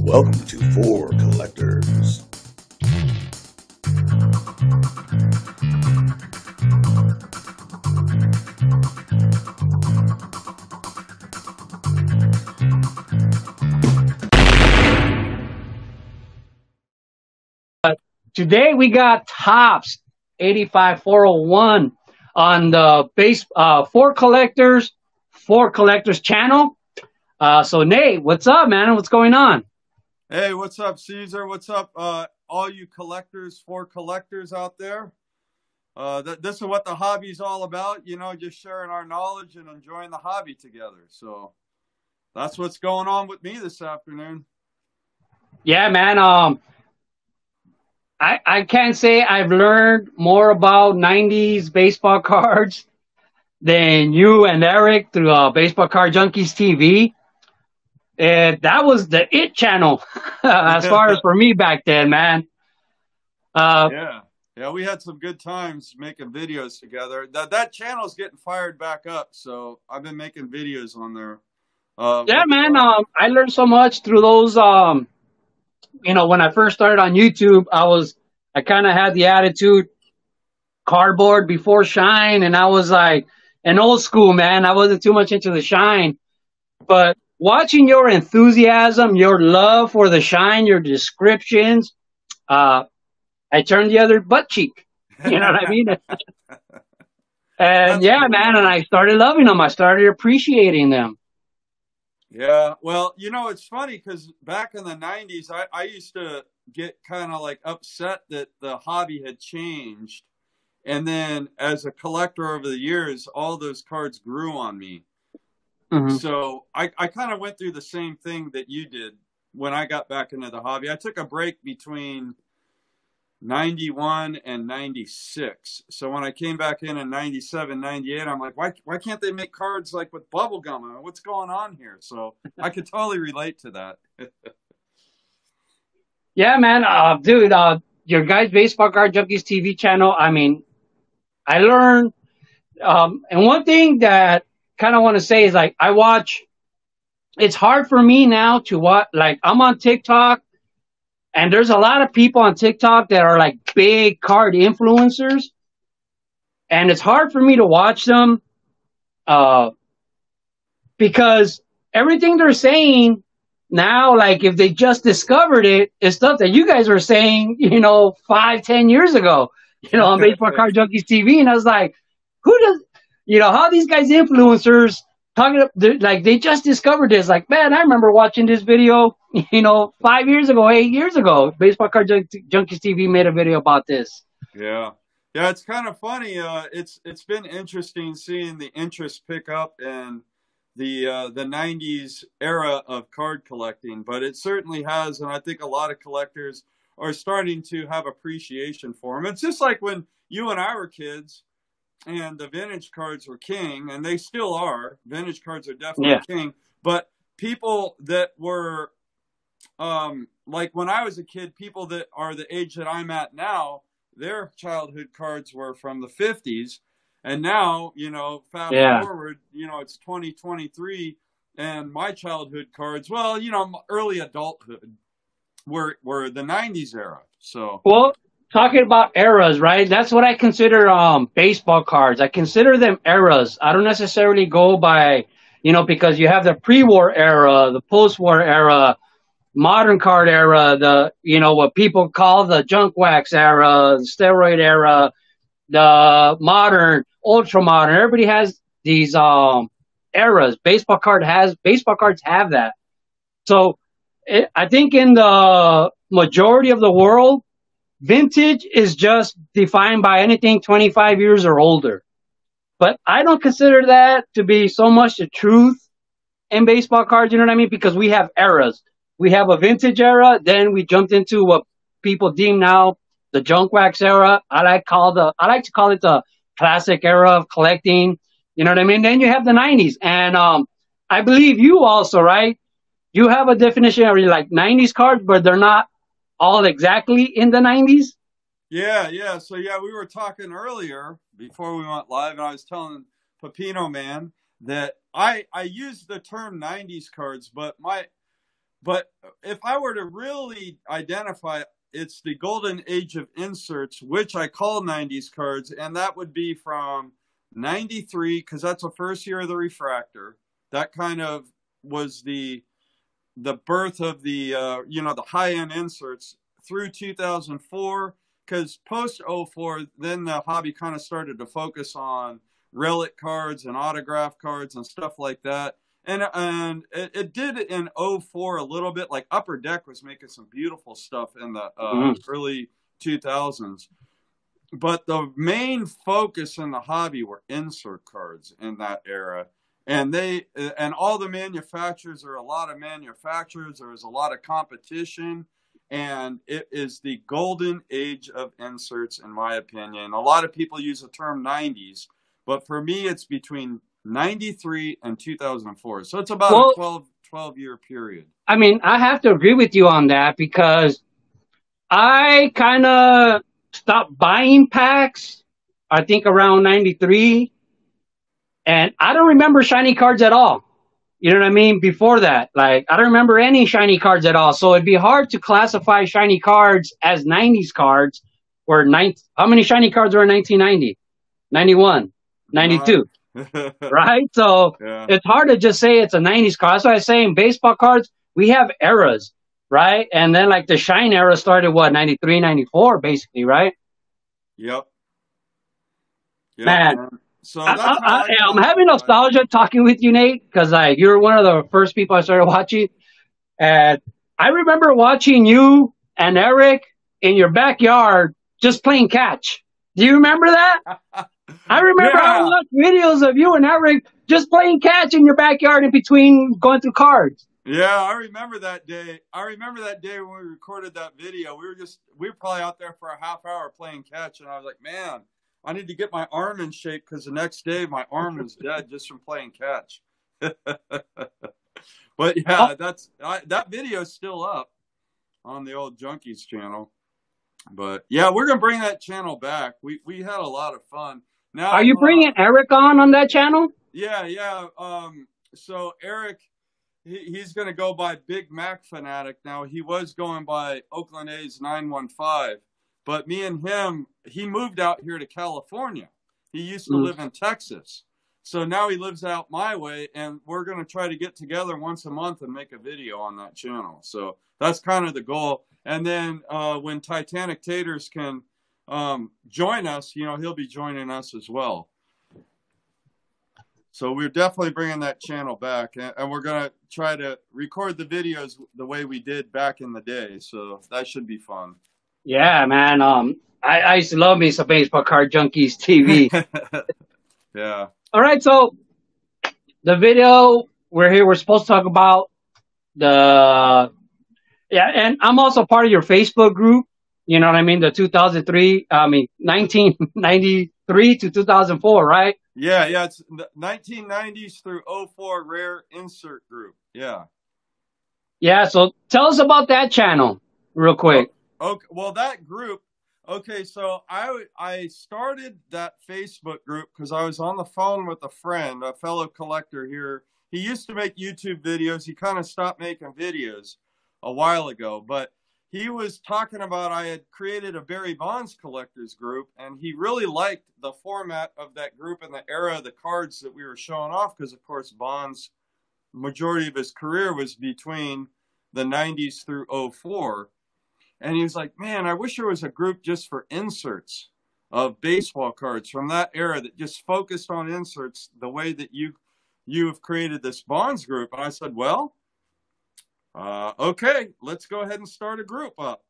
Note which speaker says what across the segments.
Speaker 1: Welcome to For Collectors.
Speaker 2: Today we got Tops 85401 on the For Collectors channel. So Nate, what's up, man? What's going on?
Speaker 3: Hey, what's up, Caesar? What's up, all you collectors, For Collectors out there? This is what the hobby's all about, you know, just sharing our knowledge and enjoying the hobby together. So that's what's going on with me this afternoon.
Speaker 2: Yeah, man. I can't say I've learned more about 90s baseball cards than you and Eric through Baseball Card Junkies TV. That was the it channel as far as for me back then, man.
Speaker 3: Yeah, we had some good times making videos together. That channel's getting fired back up, so I've been making videos on there.
Speaker 2: Yeah, man. I learned so much through those. You know, when I first started on YouTube, I kind of had the attitude cardboard before shine, and I was like an old school man. I wasn't too much into the shine, but watching your enthusiasm, your love for the shine, your descriptions, I turned the other butt cheek. You know what I mean? And yeah, cool, man, and I started loving them. I started appreciating them.
Speaker 3: Yeah, well, you know, it's funny because back in the 90s, I used to get kind of like upset that the hobby had changed. And then as a collector over the years, all those cards grew on me. Mm-hmm. So I kind of went through the same thing that you did when I got back into the hobby. I took a break between 91 and 96. So when I came back in 97, 98, I'm like, why can't they make cards like with bubble gum? What's going on here? So I could totally relate to that.
Speaker 2: Yeah, man. Dude, your guys' Baseball Card Junkies TV channel, I mean, I learned, and one thing that kind of want to say is like, it's hard for me now to watch, like I'm on TikTok, and there's a lot of people on TikTok that are like big card influencers. And it's hard for me to watch them because everything they're saying now, like if they just discovered it, is stuff that you guys were saying, you know, 5-10 years ago, you know, on Baseball Card Junkies TV. And I was like, how these guys influencers talking, like they just discovered this. Like, man, I remember watching this video, you know, 5 years ago, 8 years ago. Baseball Card Junkies TV made a video about this.
Speaker 3: Yeah, it's kind of funny. It's been interesting seeing the interest pick up in the 90s era of card collecting, but it certainly has, and I think a lot of collectors are starting to have appreciation for them. It's just like when you and I were kids, and the vintage cards were king, and they still are. Vintage cards are definitely king. But people that were, like when I was a kid, people that are the age that I'm at now, their childhood cards were from the 50s. And now, you know, fast forward, you know, it's 2023, and my childhood cards, well, you know, early adulthood were the 90s era. So,
Speaker 2: well, talking about eras, right? That's what I consider baseball cards. I consider them eras. I don't necessarily go by, you know, because you have the pre-war era, the post-war era, modern card era, the, you know, what people call the junk wax era, the steroid era, the modern, ultra modern. Everybody has these eras. Baseball cards have that. So I think in the majority of the world, vintage is just defined by anything 25 years or older. But I don't consider that to be so much the truth in baseball cards, you know what I mean? Because we have eras. We have a vintage era, then we jumped into what people deem now the junk wax era. I like to call it the classic era of collecting, you know what I mean? Then you have the 90s. And I believe you also, right? You have a definition of like 90s cards, but they're not all exactly in the 90s?
Speaker 3: Yeah. So, we were talking earlier before we went live, and I was telling Pepino Man that I use the term 90s cards, but But if I were to really identify, it's the golden age of inserts, which I call 90s cards, and that would be from 93, because that's the first year of the refractor. That kind of was the birth of the the high-end inserts through 2004, because post '04 then the hobby kind of started to focus on relic cards and autograph cards and stuff like that. And it did in '04 a little bit. Like Upper Deck was making some beautiful stuff in the early 2000s. But the main focus in the hobby were insert cards in that era. And all the manufacturers, there are a lot of manufacturers, there was a lot of competition, and it is the golden age of inserts, in my opinion. A lot of people use the term 90s, but for me, it's between 93 and 2004. So it's about a 12-year period.
Speaker 2: I mean, I have to agree with you on that, because I kind of stopped buying packs, I think around 93. And I don't remember shiny cards at all. You know what I mean? Before that, like, I don't remember any shiny cards at all. So it'd be hard to classify shiny cards as 90s cards. How many shiny cards were in 1990? 91, 92, right? So It's hard to just say it's a 90s card. That's why I say in baseball cards, we have eras, right? And then like the shine era started, 93, 94, basically, right?
Speaker 3: Yep.
Speaker 2: Man.
Speaker 3: So I'm
Speaker 2: having nostalgia talking with you, Nate, because like you're one of the first people I started watching, and I remember watching you and Eric in your backyard just playing catch. Do you remember that? I remember I watched videos of you and Eric just playing catch in your backyard in between going through cards.
Speaker 3: Yeah, I remember that day. When we recorded that video. We were probably out there for a half hour playing catch, and I was like, man, I need to get my arm in shape, because the next day my arm was dead just from playing catch. But yeah, that video is still up on the old Junkies channel. But yeah, we're gonna bring that channel back. We had a lot of fun. Now,
Speaker 2: are you bringing Eric on that channel?
Speaker 3: Yeah. So Eric, he's gonna go by Big Mac Fanatic now. He was going by Oakland A's 915. But me and him, he moved out here to California. He used to live in Texas. So now he lives out my way, and we're going to try to get together once a month and make a video on that channel. So that's kind of the goal. And then when Titanic Taters can join us, he'll be joining us as well. So we're definitely bringing that channel back, and we're going to try to record the videos the way we did back in the day. So that should be fun.
Speaker 2: Yeah, man. I used to love me some Baseball Card Junkies TV.
Speaker 3: Yeah.
Speaker 2: All right, so the video we're supposed to talk about and I'm also part of your Facebook group. You know what I mean? The 1993 to 2004, right?
Speaker 3: Yeah. It's the 1990s through 04 rare insert group. Yeah.
Speaker 2: Yeah. So tell us about that channel real quick.
Speaker 3: Okay, well, that group, so I started that Facebook group because I was on the phone with a friend, a fellow collector here. He used to make YouTube videos. He kind of stopped making videos a while ago, but he was talking about I had created a Barry Bonds collectors group, and he really liked the format of that group and the era of the cards that we were showing off, because, of course, Bonds, majority of his career was between the 90s through 04. And he was like, man, I wish there was a group just for inserts of baseball cards from that era that just focused on inserts the way that you have created this Bonds group. And I said, well, okay, let's go ahead and start a group up.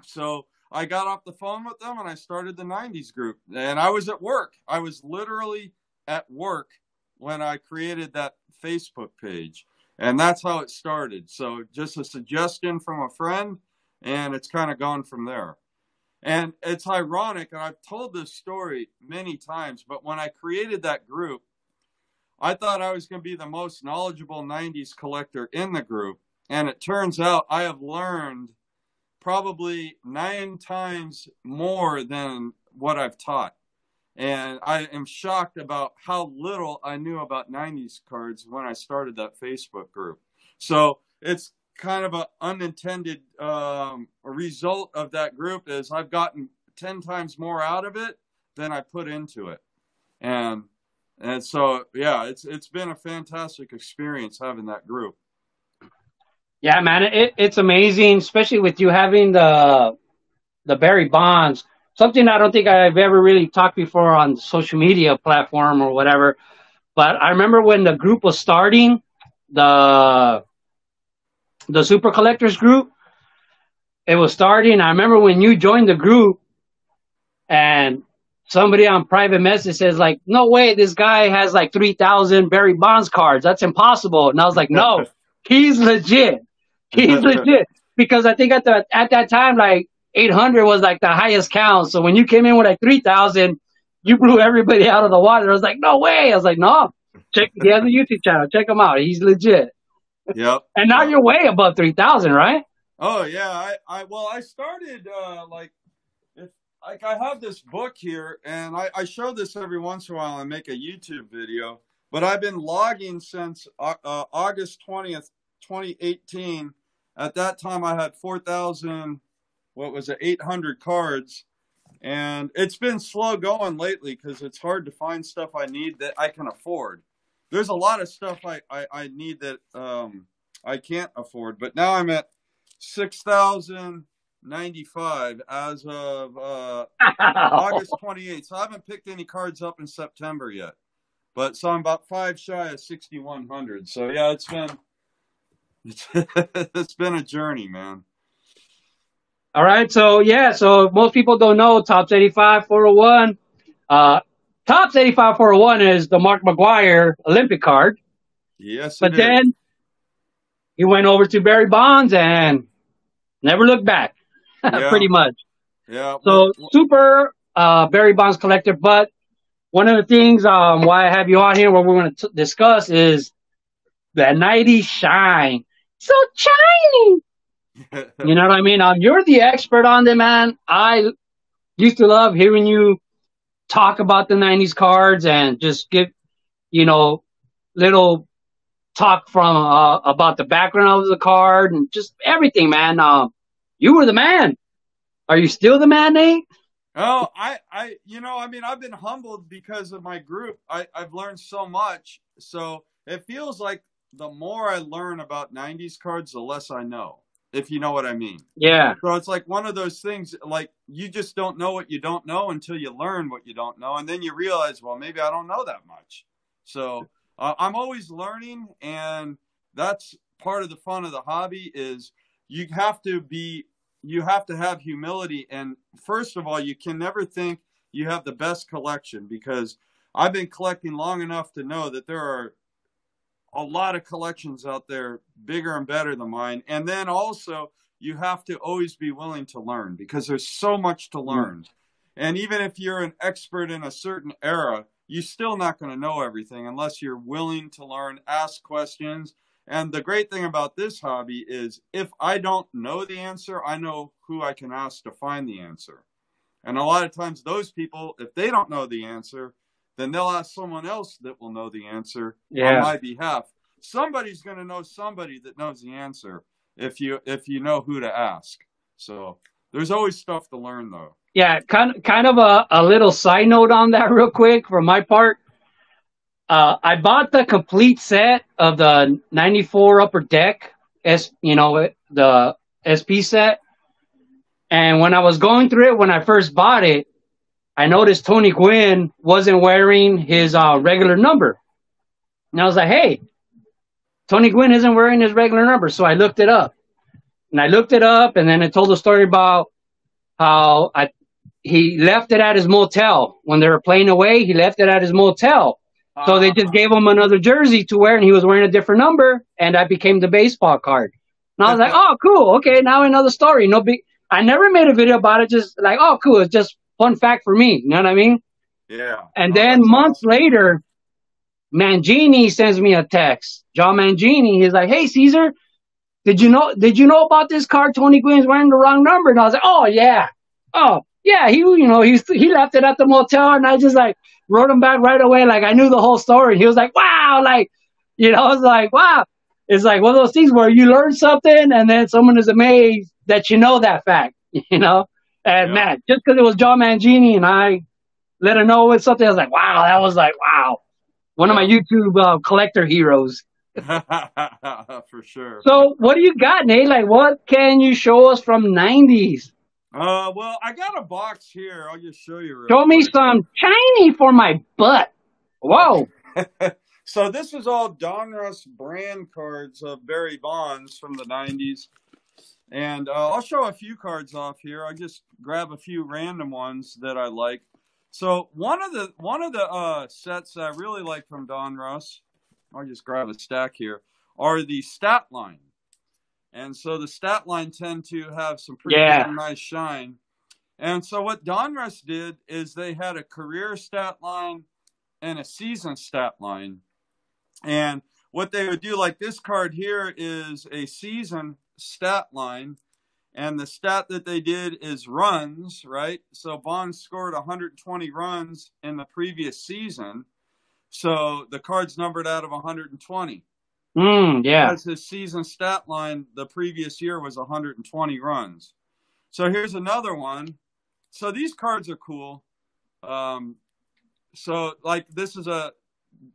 Speaker 3: So I got off the phone with them and I started the 90s group. And I was at work. I was literally at work when I created that Facebook page. And that's how it started. So just a suggestion from a friend. And it's kind of gone from there. And it's ironic, and I've told this story many times, but when I created that group, I thought I was going to be the most knowledgeable 90s collector in the group. And it turns out I have learned probably 9 times more than what I've taught. And I am shocked about how little I knew about 90s cards when I started that Facebook group. So it's kind of an unintended result of that group is I've gotten 10 times more out of it than I put into it. And so, yeah, it's been a fantastic experience having that group.
Speaker 2: Yeah, man, it's amazing, especially with you having the Barry Bonds. Something I don't think I've ever really talked before on social media platform or whatever. But I remember when the group was starting, the Super Collectors group, it was starting. I remember when you joined the group and somebody on private message says like, "No way, this guy has like 3,000 Barry Bonds cards. That's impossible." And I was like, "No, he's legit. He's legit." Because I think at that time like 800 was like the highest count. So when you came in with like 3,000, you blew everybody out of the water. I was like, "No way." I was like, "No, check. He has a YouTube channel. Check him out. He's legit."
Speaker 3: Yep.
Speaker 2: And now you're way above 3,000, right?
Speaker 3: Oh yeah. I started like I have this book here, and I show this every once in a while and make a YouTube video. But I've been logging since August 20th, 2018. At that time, I had 4,000, 800 cards. And it's been slow going lately because it's hard to find stuff I need that I can afford. There's a lot of stuff I need that I can't afford. But now I'm at 6,095 as of August 28th. So I haven't picked any cards up in September yet. But so I'm about 5 shy of 6,100. So yeah, it's been a journey, man.
Speaker 2: All right, so yeah, so most people don't know Topps 85 401. Topps 85 401 is the Mark McGwire Olympic card.
Speaker 3: Yes,
Speaker 2: but then he went over to Barry Bonds and never looked back, pretty much.
Speaker 3: Yeah.
Speaker 2: So super Barry Bonds collector. But one of the things why I have you on here, what we're going to discuss is the 90 shine. So shiny. You know what I mean? You're the expert on them, man. I used to love hearing you talk about the 90s cards and just give, little talk from about the background of the card and just everything, man. You were the man. Are you still the man, Nate?
Speaker 3: Oh, I've been humbled because of my group. I've learned so much. So it feels like the more I learn about 90s cards, the less I know, if you know what I mean.
Speaker 2: Yeah.
Speaker 3: So it's like one of those things, like you just don't know what you don't know until you learn what you don't know. And then you realize, well, maybe I don't know that much. So I'm always learning. And that's part of the fun of the hobby is you have to have humility. And first of all, you can never think you have the best collection, because I've been collecting long enough to know that there are a lot of collections out there bigger and better than mine. And then also you have to always be willing to learn, because there's so much to learn. And even if you're an expert in a certain era, you're still not going to know everything unless you're willing to learn, ask questions. And the great thing about this hobby is if I don't know the answer, I know who I can ask to find the answer. And a lot of times those people, if they don't know the answer, then they'll ask someone else that will know the answer on my behalf. Somebody's going to know somebody that knows the answer if you know who to ask. So there's always stuff to learn, though.
Speaker 2: Yeah, kind of a little side note on that real quick from my part. I bought the complete set of the 94 Upper Deck, the SP set. And when I was going through it, when I first bought it, I noticed Tony Gwynn wasn't wearing his regular number. And I was like, hey, Tony Gwynn isn't wearing his regular number. So I looked it up. And then it told a story about how he left it at his motel. When they were playing away, he left it at his motel. So they just gave him another jersey to wear, and he was wearing a different number, and that became the baseball card. And I was like, oh, cool. Okay, now I know the story. No big. I never made a video about it, just like, oh, cool. It's just fun fact for me. You know what I mean?
Speaker 3: Yeah.
Speaker 2: And then months later, Mangini sends me a text. John Mangini, he's like, hey, Caesar, did you know about this card? Tony Gwynn's wearing the wrong number. And I was like, oh, yeah. He left it at the motel, and I just like wrote him back right away. Like I knew the whole story. He was like, wow. Like, I was like, wow. It's like one of those things where you learn something and then someone is amazed that you know that fact, you know? And
Speaker 3: Yeah.
Speaker 2: man, just because it was John Mangini and I let her know it's something, I was like, wow, that was like, wow. One of my
Speaker 3: Yeah.
Speaker 2: YouTube collector heroes.
Speaker 3: For sure.
Speaker 2: So what do you got, Nate? Like, what can you show us from 90s?
Speaker 3: Well, I got a box here. I'll just show you real
Speaker 2: Show me
Speaker 3: quick.
Speaker 2: some shiny for my butt. Whoa.
Speaker 3: Okay. So this is all Donruss brand cards of Barry Bonds from the 90s. And I'll show a few cards off here. I just grab a few random ones that I like. So one of the sets that I really like from Donruss, I'll just grab a stack here, are the stat line. And so the stat line tend to have some pretty damn nice shine. And so what Donruss did is they had a career stat line and a season stat line. And what they would do, like this card here, is a season stat line. And the stat that they did is runs, right? So Bonds scored 120 runs in the previous season. So the card's numbered out of 120.
Speaker 2: Yeah.
Speaker 3: Because his season stat line the previous year was 120 runs. So here's another one. So these cards are cool. So like this is a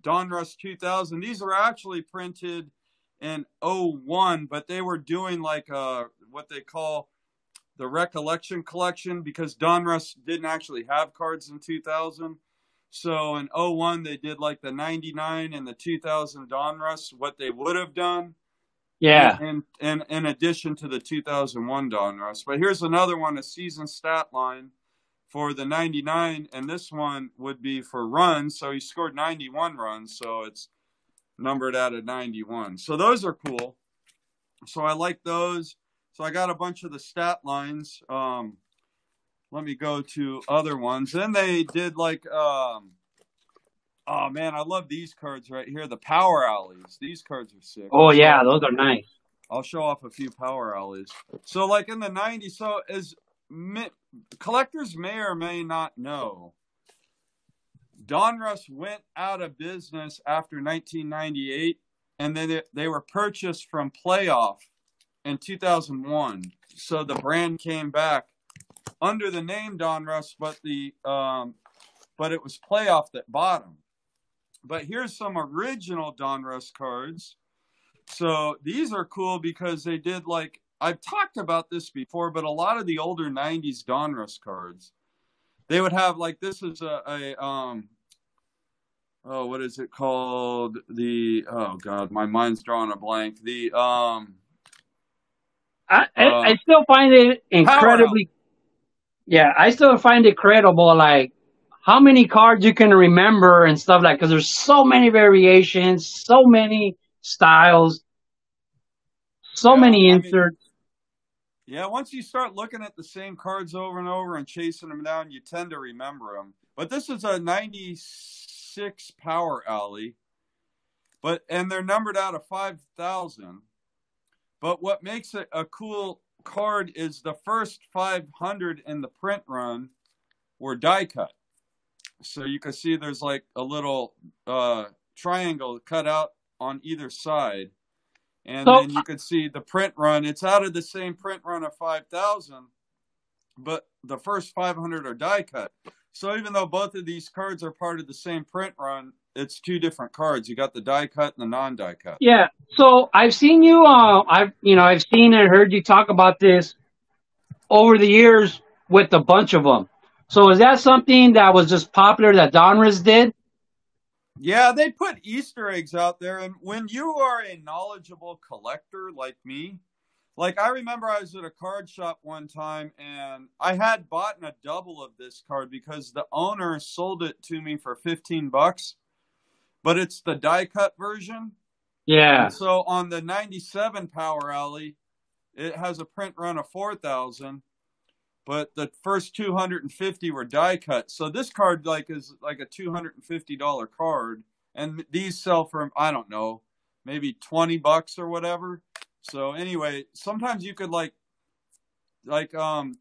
Speaker 3: Donruss 2000. These are actually printed in 01, but they were doing like what they call the recollection collection because Donruss didn't actually have cards in 2000. So in 01, they did like the 99 and the 2000 Donruss, what they would have done.
Speaker 2: Yeah.
Speaker 3: And in addition to the 2001 Donruss. But here's another one, a season stat line for the 99. And this one would be for runs. So he scored 91 runs. So it's numbered out of 91. So those are cool. So I like those. So I got a bunch of the stat lines. Let me go to other ones. Then they did like, oh man, I love these cards right here. The Power Alleys. These cards are sick.
Speaker 2: Oh, yeah, those are nice.
Speaker 3: I'll show off a few Power Alleys. So like in the 90s, so as collectors may or may not know, Donruss went out of business after 1998, and then they were purchased from Playoff in 2001. So the brand came back under the name Donruss, but it was Playoff that bought them. But here's some original Donruss cards. So these are cool because they did like, I've talked about this before, but a lot of the older 90s Donruss cards, they would have like, this is what is it called? Oh God, my mind's drawing a blank.
Speaker 2: I still find it incredibly. Yeah, I still find it credible, like how many cards you can remember and stuff like. Because there's so many variations, so many styles, so many inserts.
Speaker 3: Yeah, once you start looking at the same cards over and over and chasing them down, you tend to remember them. But this is a 96 Power Alley, and they're numbered out of 5,000. But what makes it a cool card is the first 500 in the print run were die cut. So you can see there's like a little triangle cut out on either side. And then you can see the print run. It's out of the same print run of 5,000, but the first 500 are die cut. So even though both of these cards are part of the same print run, it's two different cards. You got the die cut and the non-die cut.
Speaker 2: Yeah. So I've seen you. I've seen and heard you talk about this over the years with a bunch of them. So is that something that was just popular that Donruss did?
Speaker 3: Yeah, they put Easter eggs out there. And when you are a knowledgeable collector like me, like I remember I was at a card shop one time and I had bought a double of this card because the owner sold it to me for $15, but it's the die cut version.
Speaker 2: Yeah.
Speaker 3: And so on the 97 Power Alley, it has a print run of 4,000. But the first 250 were die cut. So this card is like a $250 card. And these sell for, I don't know, maybe $20 or whatever. So anyway, sometimes you could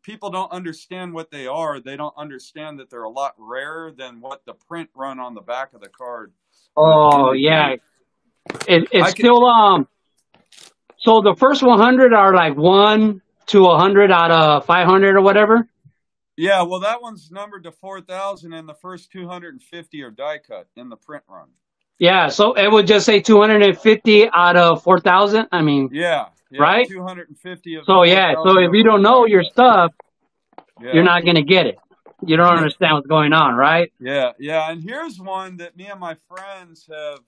Speaker 3: people don't understand what they are. They don't understand that they're a lot rarer than what the print run on the back of the card.
Speaker 2: Oh, yeah. It's still So the first 100 are like 1 to 100 out of 500 or whatever.
Speaker 3: Yeah, well, that one's numbered to 4,000, and the first 250 are die cut in the print run.
Speaker 2: Yeah, so it would just say 250 out of 4,000. I mean,
Speaker 3: Yeah,
Speaker 2: right?
Speaker 3: 250 of the
Speaker 2: So yeah, so
Speaker 3: 4,000
Speaker 2: if you
Speaker 3: are
Speaker 2: don't know
Speaker 3: die
Speaker 2: your
Speaker 3: cut.
Speaker 2: stuff,
Speaker 3: Yeah.
Speaker 2: you're not gonna get it. You don't understand what's going on, right?
Speaker 3: Yeah, yeah. And here's one that me and my friends have.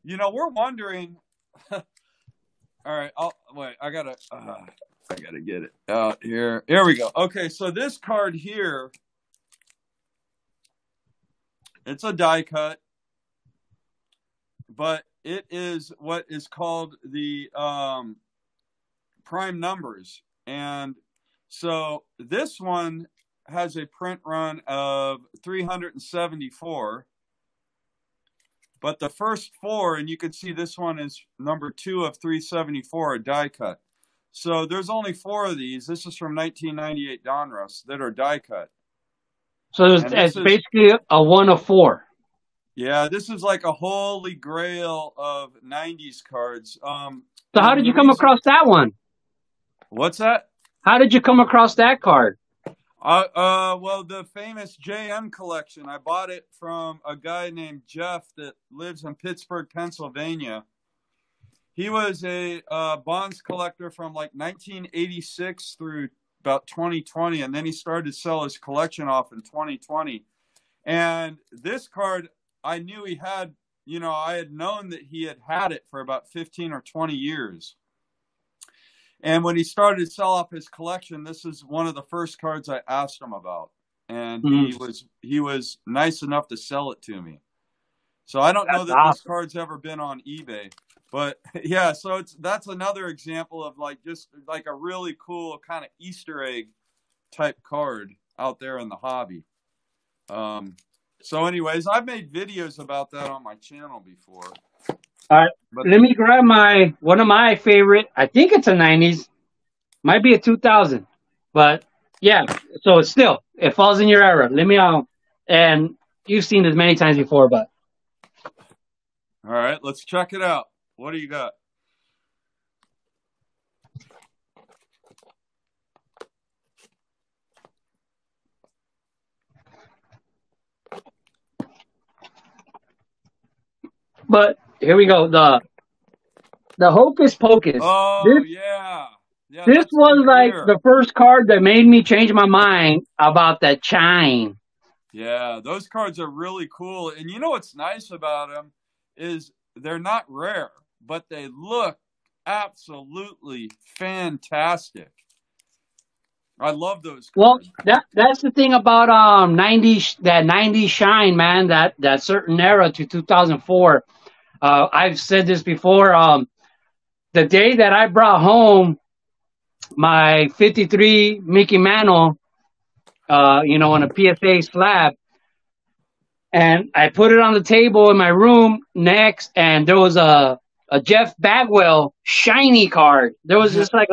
Speaker 3: We're wondering. All right, wait. I gotta get it out here. Here we go. Okay, so this card here, it's a die cut, but it is what is called the prime numbers, and so this one has a print run of 374. But the first four, and you can see this one is number 2 of 374, a die cut. So there's only 4 of these. This is from 1998 Donruss that are die cut.
Speaker 2: So it's basically a 1 of 4.
Speaker 3: Yeah, this is like a holy grail of 90s cards.
Speaker 2: So how did you come across that one?
Speaker 3: What's that?
Speaker 2: How did you come across that card?
Speaker 3: Well, the famous JM collection. I bought it from a guy named Jeff that lives in Pittsburgh, Pennsylvania. He was a bonds collector from like 1986 through about 2020, and then he started to sell his collection off in 2020. And this card, I knew he had, I had known that he had it for about 15 or 20 years. And when he started to sell off his collection, this is one of the first cards I asked him about. And he was nice enough to sell it to me. So I don't know that this card's ever been on eBay. But yeah, so that's another example of just a really cool kind of Easter egg type card out there in the hobby. So anyways, I've made videos about that on my channel before.
Speaker 2: All right, let me grab one of my favorite. I think it's a 90s, might be a 2000, but yeah. So it falls in your era. Let me and you've seen this many times before, but
Speaker 3: all right, let's check it out. What do you got?
Speaker 2: But here we go. The Hocus Pocus.
Speaker 3: Oh, yeah.
Speaker 2: This was like the first card that made me change my mind about that chime.
Speaker 3: Yeah, those cards are really cool. And you know what's nice about them is they're not rare, but they look absolutely fantastic. I love those cards.
Speaker 2: Well, that's the thing about 90s shine, man, that certain era to 2004. I've said this before. The day that I brought home my 53 Mickey Mantle, on a PSA slab, and I put it on the table in my room next, and there was a Jeff Bagwell shiny card. There was just like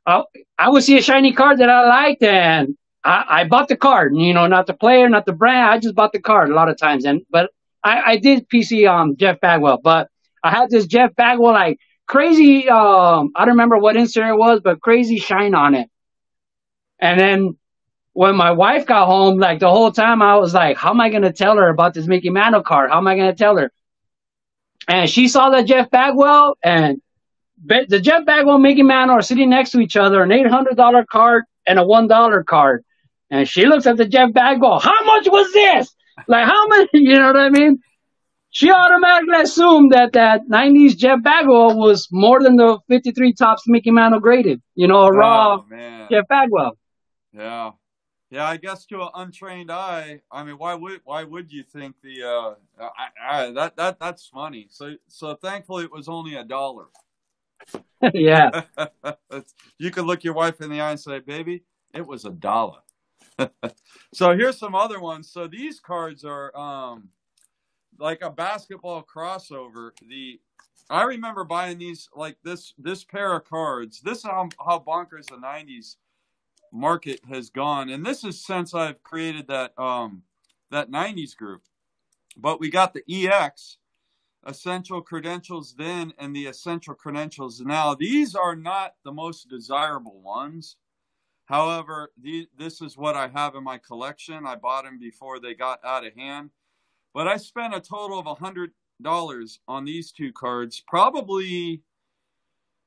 Speaker 2: I would see a shiny card that I liked, and I bought the card. Not the player, not the brand. I just bought the card a lot of times. But I did PC Jeff Bagwell, but I had this Jeff Bagwell like crazy. I don't remember what insert it was, but crazy shine on it. And then when my wife got home, like the whole time I was like, how am I going to tell her about this Mickey Mantle card? How am I going to tell her? And she saw that Jeff Bagwell and the Jeff Bagwell Mickey Mantle are sitting next to each other, an $800 card and a $1 card. And she looks at the Jeff Bagwell, how much was this? Like, how much? You know what I mean? She automatically assumed that 90s Jeff Bagwell was more than the 53 tops Mickey Mantle graded. Raw Jeff Bagwell.
Speaker 3: Yeah. Yeah, I guess to an untrained eye, I mean, why would you think that's funny. So thankfully it was only $1.
Speaker 2: Yeah.
Speaker 3: You could look your wife in the eye and say, baby, it was $1. So here's some other ones. So these cards are like a basketball crossover. I remember buying these, like this pair of cards. This is how bonkers the 90s market has gone. And this is since I've created that 90s group. But we got the EX. essential credentials then and the essential credentials now. These are not the most desirable ones. However, this is what I have in my collection. I bought them before they got out of hand. But I spent a total of $100 on these two cards, probably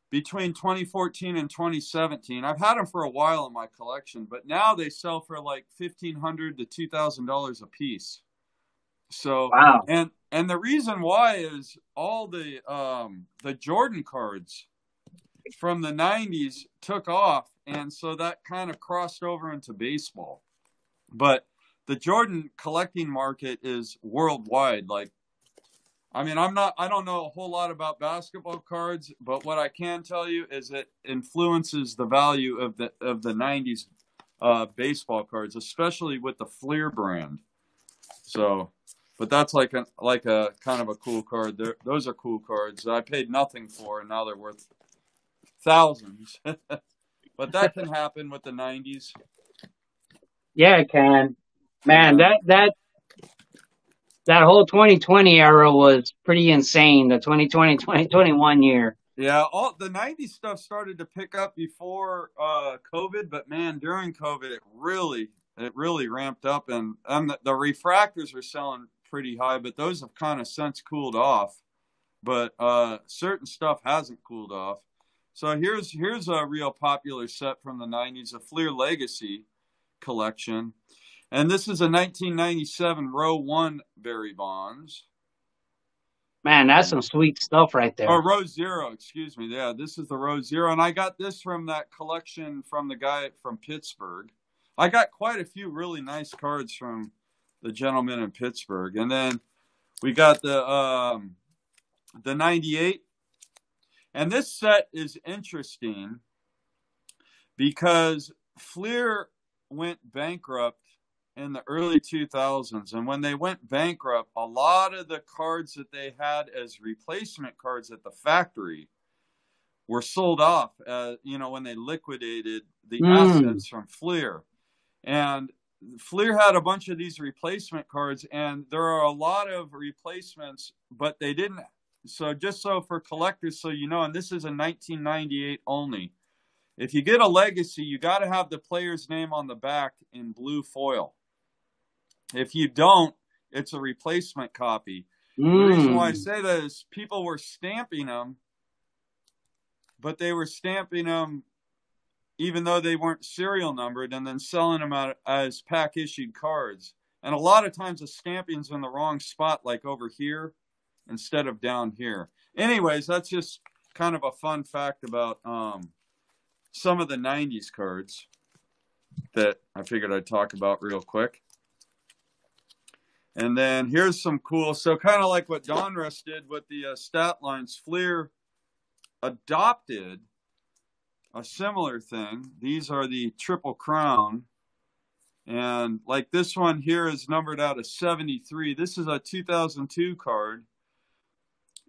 Speaker 3: between 2014 and 2017. I've had them for a while in my collection, but now they sell for like $1,500 to $2,000 a piece. So,
Speaker 2: Wow.
Speaker 3: And the reason why is all the Jordan cards from the 90s took off, and so that kind of crossed over into baseball. But the Jordan collecting market is worldwide. Like, I mean, I don't know a whole lot about basketball cards, but what I can tell you is it influences the value of the 90s baseball cards, especially with the Fleer brand. So, but that's like a kind of a cool card. Those are cool cards that I paid nothing for, and now they're worth thousands. But that can happen with the 90s.
Speaker 2: Yeah, it can. Man, that whole 2020 era was pretty insane. The 2020, 2021 year.
Speaker 3: Yeah, all the 90s stuff started to pick up before COVID, but man, during COVID, it really ramped up, and the refractors are selling pretty high, but those have kind of since cooled off. But certain stuff hasn't cooled off. So here's a real popular set from the 90s, a Fleer Legacy collection. And this is a 1997 Row 1 Barry Bonds.
Speaker 2: Man, that's some sweet stuff right there.
Speaker 3: Oh, Row 0, excuse me. Yeah, this is the Row 0. And I got this from that collection from the guy from Pittsburgh. I got quite a few really nice cards from the gentleman in Pittsburgh. And then we got the 98. And this set is interesting because Fleer went bankrupt in the early 2000s. And when they went bankrupt, a lot of the cards that they had as replacement cards at the factory were sold off, when they liquidated the assets from Fleer. And Fleer had a bunch of these replacement cards, and there are a lot of replacements, but they didn't. So just so for collectors, so you know, and this is a 1998 only. If you get a Legacy, you got to have the player's name on the back in blue foil. If you don't, it's a replacement copy. The reason why I say that is people were stamping them, but they were stamping them even though they weren't serial numbered, and then selling them out as pack-issued cards. And a lot of times the stamping's in the wrong spot, like over here, instead of down here. Anyways, that's just kind of a fun fact about some of the 90s cards that I figured I'd talk about real quick. And then here's some cool, so kind of like what Donruss did with the stat lines, Fleer adopted a similar thing. These are the Triple Crown. And like this one here is numbered out of 73. This is a 2002 card.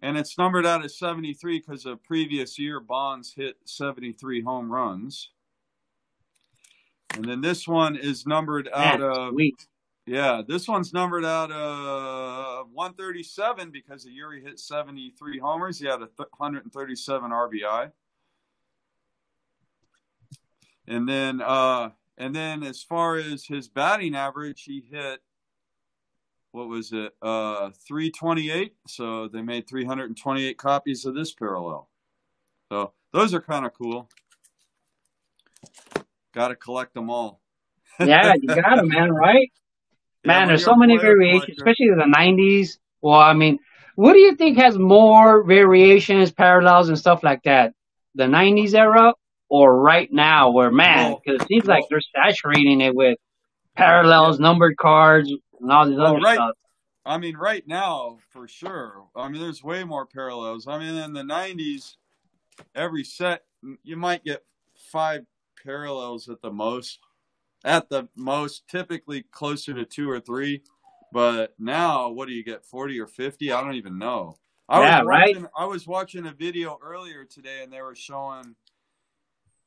Speaker 3: And it's numbered out of 73 because the previous year Bonds hit 73 home runs. And then this one is numbered out of... Sweet. Yeah, this one's numbered out of 137 because the year he hit 73 homers, he had 137 RBI. And then as far as his batting average, he hit, what was it, 328. So they made 328 copies of this parallel. So those are kind of cool. Got to collect them all.
Speaker 2: Yeah, you got them, man, right? Man, there's so many variations, especially in the 90s. Well, I mean, what do you think has more variations, parallels, and stuff like that? The 90s era or right now where, man, because it seems like they're saturating it with parallels, numbered cards, and all this other stuff.
Speaker 3: I mean, right now, for sure. I mean, there's way more parallels. I mean, in the 90s, every set, you might get 5 parallels at the most. At the most, typically closer to 2 or 3. But now, what do you get, 40 or 50? I don't even know. I was watching a video earlier today, and they were showing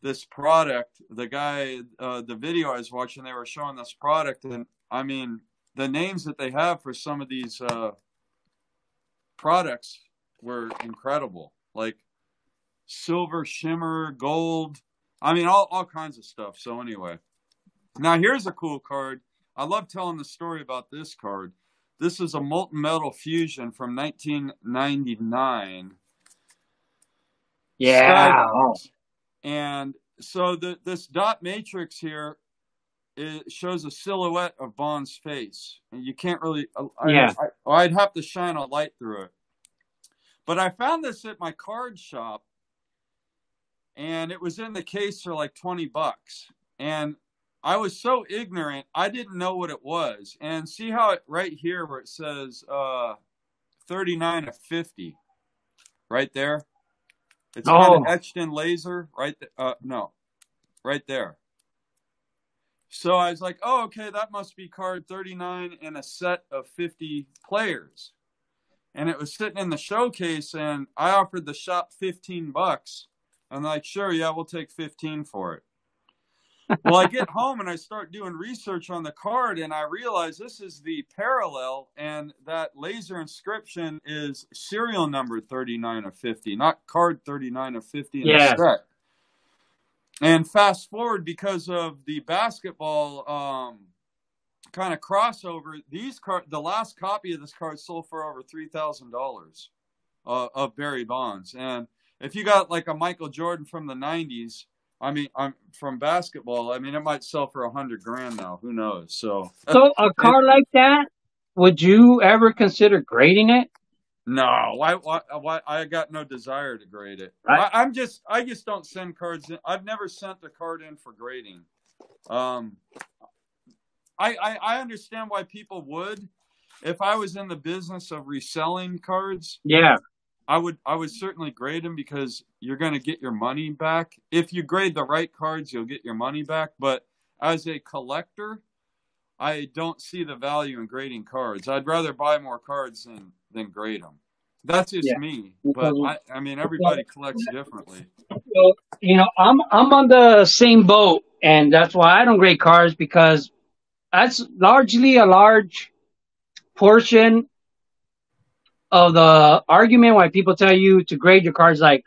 Speaker 3: this product. The guy, the video I was watching, they were showing this product. And, I mean, the names that they have for some of these products were incredible, like silver, shimmer, gold. I mean, all kinds of stuff. So anyway, now here's a cool card. I love telling the story about this card. This is a molten metal fusion from 1999.
Speaker 2: Yeah.
Speaker 3: And so this dot matrix here, it shows a silhouette of Bond's face, and you can't really. I'd have to shine a light through it. But I found this at my card shop, and it was in the case for like $20. And I was so ignorant, I didn't know what it was. And see how it right here where it says 39 of 50, right there. It's kind of etched in laser, right? No, right there. So I was like, oh, okay, that must be card 39 in a set of 50 players. And it was sitting in the showcase, and I offered the shop $15. I'm like, sure, yeah, we'll take 15 for it. Well, I get home and I start doing research on the card, and I realize this is the parallel, and that laser inscription is serial number 39 of 50, not card 39 of 50 in the set. And fast forward, because of the basketball kind of crossover, the last copy of this card sold for over $3,000 of Barry Bonds. And if you got like a Michael Jordan from the 90s, I mean, from basketball, I mean, it might sell for $100,000 now. Who knows? So
Speaker 2: a card like that, would you ever consider grading it?
Speaker 3: No, I got no desire to grade it.
Speaker 2: Right.
Speaker 3: I just don't send cards in. I've never sent a card in for grading. I understand why people would. If I was in the business of reselling cards,
Speaker 2: yeah,
Speaker 3: I would certainly grade them, because you're going to get your money back. If you grade the right cards, you'll get your money back. But as a collector, I don't see the value in grading cards. I'd rather buy more cards than grade them. That's just me. But I mean, everybody collects differently.
Speaker 2: Well, I'm on the same boat, and that's why I don't grade cards, because that's largely a large portion of the argument why people tell you to grade your cards. Like,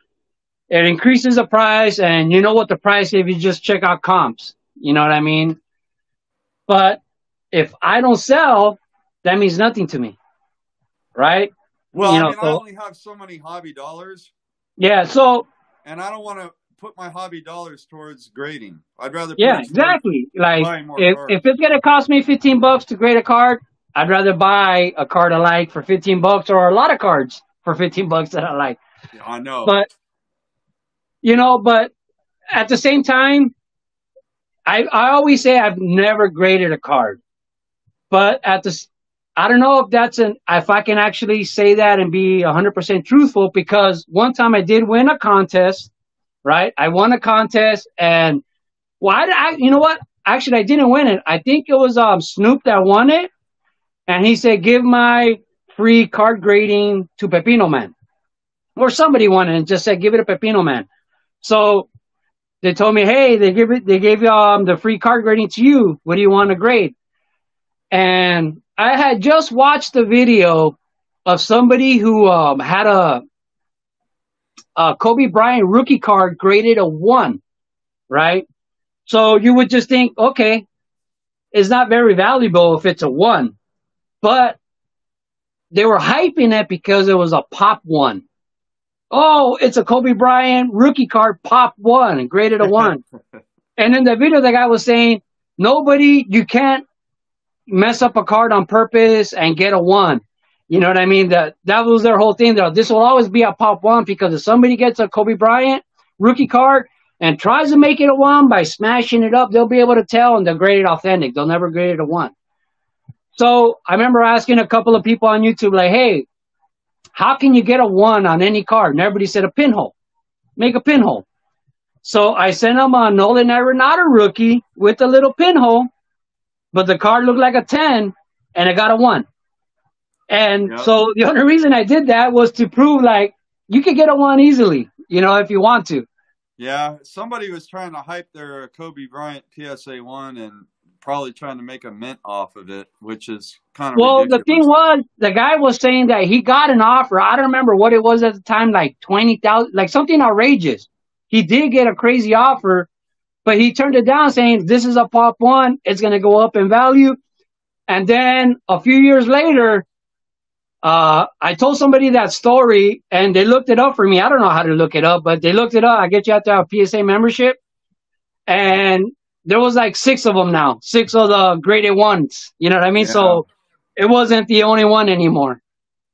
Speaker 2: it increases the price, and you know what the price is if you just check out comps. You know what I mean? But if I don't sell, that means nothing to me, right?
Speaker 3: Well, I mean, I only have so many hobby dollars.
Speaker 2: Yeah,
Speaker 3: and I don't want to put my hobby dollars towards grading. I'd rather
Speaker 2: exactly. Like, if it's gonna cost me $15 to grade a card, I'd rather buy a card I like for $15, or a lot of cards for $15 that I like.
Speaker 3: Yeah, I know.
Speaker 2: But but at the same time, I always say I've never graded a card. But I don't know if I can actually say that and be 100% truthful, because one time I did win a contest, right? I won a contest, and you know what? Actually, I didn't win it. I think it was Snoop that won it, and he said, give my free card grading to Pepino Man. Or somebody won it and just said, give it to Pepino Man. So they told me, hey, they gave the free card grading to you. What do you want to grade? And I had just watched the video of somebody who had a Kobe Bryant rookie card graded a 1, right? So you would just think, okay, it's not very valuable if it's a 1. But they were hyping it because it was a pop 1. Oh, it's a Kobe Bryant rookie card, pop 1, and graded a 1. And in the video, the guy was saying, you can't mess up a card on purpose and get a 1. You know what I mean? That was their whole thing. This will always be a pop 1, because if somebody gets a Kobe Bryant rookie card and tries to make it a 1 by smashing it up, they'll be able to tell, and they'll grade it authentic. They'll never grade it a 1. So I remember asking a couple of people on YouTube, like, hey, how can you get a 1 on any card? And everybody said a pinhole. Make a pinhole. So I sent them a Nolan Arenado rookie with a little pinhole, but the card looked like a 10, and it got a 1. And so the only reason I did that was to prove, like, you could get a 1 easily, if you want to.
Speaker 3: Yeah, somebody was trying to hype their Kobe Bryant PSA 1 and probably trying to make a mint off of it, which is kind of
Speaker 2: Well, the thing
Speaker 3: ridiculous.
Speaker 2: was, the guy was saying that he got an offer. I don't remember what it was at the time, like 20,000, like something outrageous. He did get a crazy offer, but he turned it down, saying this is a pop one. It's going to go up in value. And then a few years later, I told somebody that story, and they looked it up for me. I don't know how to look it up, but they looked it up. I get you out to have a PSA membership, and there was like six of them now, six of the graded ones. You know what I mean?
Speaker 3: Yeah.
Speaker 2: So it wasn't the only one anymore.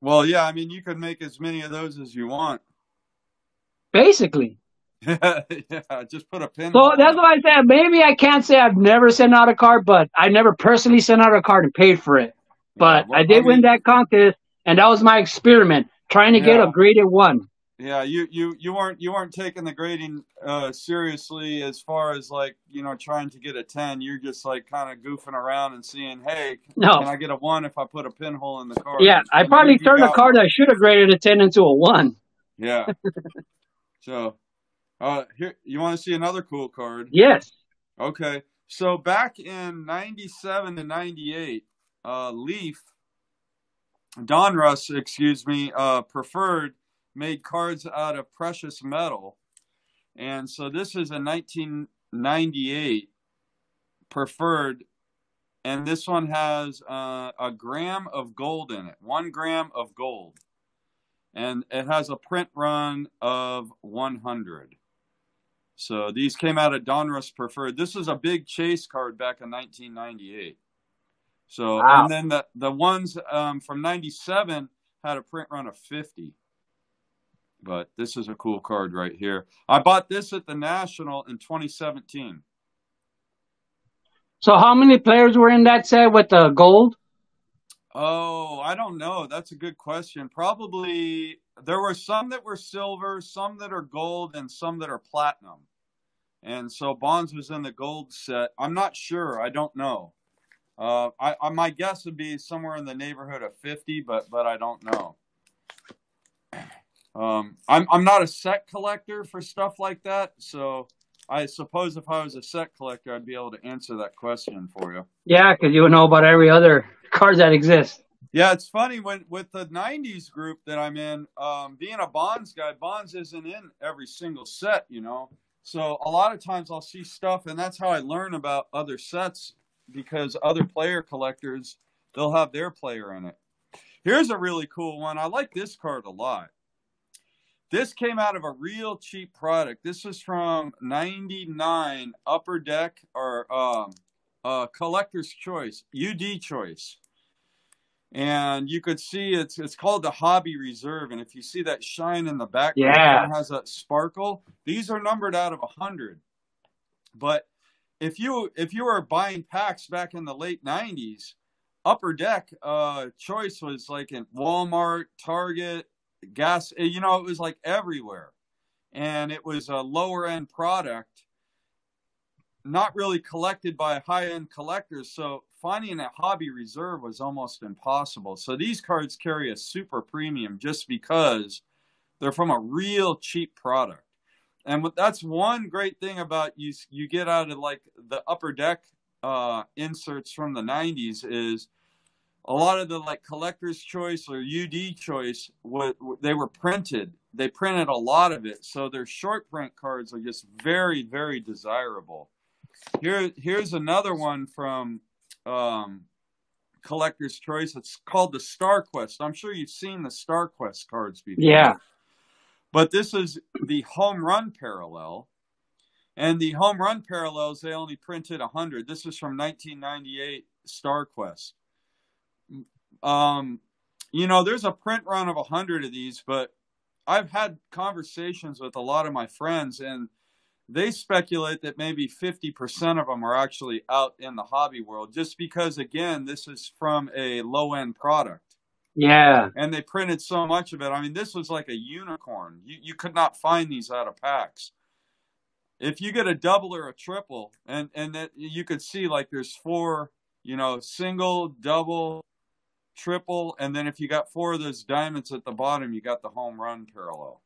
Speaker 3: Well, yeah, I mean, you could make as many of those as you want.
Speaker 2: Basically.
Speaker 3: Yeah, just put a pin.
Speaker 2: So that's why I said maybe I can't say I've never sent out a card, but I never personally sent out a card and paid for it. But
Speaker 3: well,
Speaker 2: I did win that contest, and that was my experiment, trying to get a graded one.
Speaker 3: Yeah, you weren't taking the grading seriously as far as like, you know, trying to get a 10. You're just like kind of goofing around and seeing, hey, can I get a 1 if I put a pinhole in the card?
Speaker 2: Yeah, I probably turned a card that I should have graded a 10 into a 1.
Speaker 3: Yeah. So, here, you want to see another cool card?
Speaker 2: Yes.
Speaker 3: Okay. So back in 97 to 98, Donruss, Preferred made cards out of precious metal. And so this is a 1998 Preferred, and this one has a gram of gold in it, 1 gram of gold. And it has a print run of 100. So these came out of Donruss Preferred. This is a big chase card back in 1998. So, wow. And then the ones from 97 had a print run of 50. But this is a cool card right here. I bought this at the National in 2017.
Speaker 2: So how many players were in that set with the gold?
Speaker 3: Oh, I don't know. That's a good question. Probably there were some that were silver, some that are gold, and some that are platinum. And so Bonds was in the gold set. I'm not sure. I don't know. My guess would be somewhere in the neighborhood of 50, but I don't know. I'm not a set collector for stuff like that, so I suppose if I was a set collector, I'd be able to answer that question for you.
Speaker 2: Yeah, because you would know about every other card that exists.
Speaker 3: Yeah, it's funny with the 90s group that I'm in, being a Bonds guy, Bonds isn't in every single set, you know. So a lot of times I'll see stuff, and that's how I learn about other sets, because other player collectors, they'll have their player in it. Here's a really cool one. I like this card a lot. This came out of a real cheap product. This is from 99 Upper Deck, or Collector's Choice, UD Choice. And you could see it's called the Hobby Reserve. And if you see that shine in the background,
Speaker 2: yeah,
Speaker 3: it has that sparkle. These are numbered out of 100. But if you were buying packs back in the late 90s, Upper Deck Choice was like in Walmart, Target, gas, you know, it was like everywhere. And it was a lower end product, not really collected by high-end collectors. So finding a Hobby Reserve was almost impossible. So these cards carry a super premium just because they're from a real cheap product. And that's one great thing about you get out of like the Upper Deck inserts from the 90s is a lot of the like Collector's Choice or UD Choice, they were printed. They printed a lot of it. So their short print cards are just very, very desirable. Here's another one from Collector's Choice. It's called the Star Quest. I'm sure you've seen the Star Quest cards before.
Speaker 2: Yeah.
Speaker 3: But this is the Home Run Parallel. And the Home Run Parallels, they only printed 100. This is from 1998 Star Quest. You know, there's a print run of 100 of these, but I've had conversations with a lot of my friends, and they speculate that maybe 50% of them are actually out in the hobby world, just because, again, this is from a low-end product.
Speaker 2: Yeah.
Speaker 3: And they printed so much of it. I mean, this was like a unicorn. You could not find these out of packs. If you get a double or a triple, and that you could see like there's 4, you know, single, double, triple, and then if you got 4 of those diamonds at the bottom, you got the Home Run Parallel.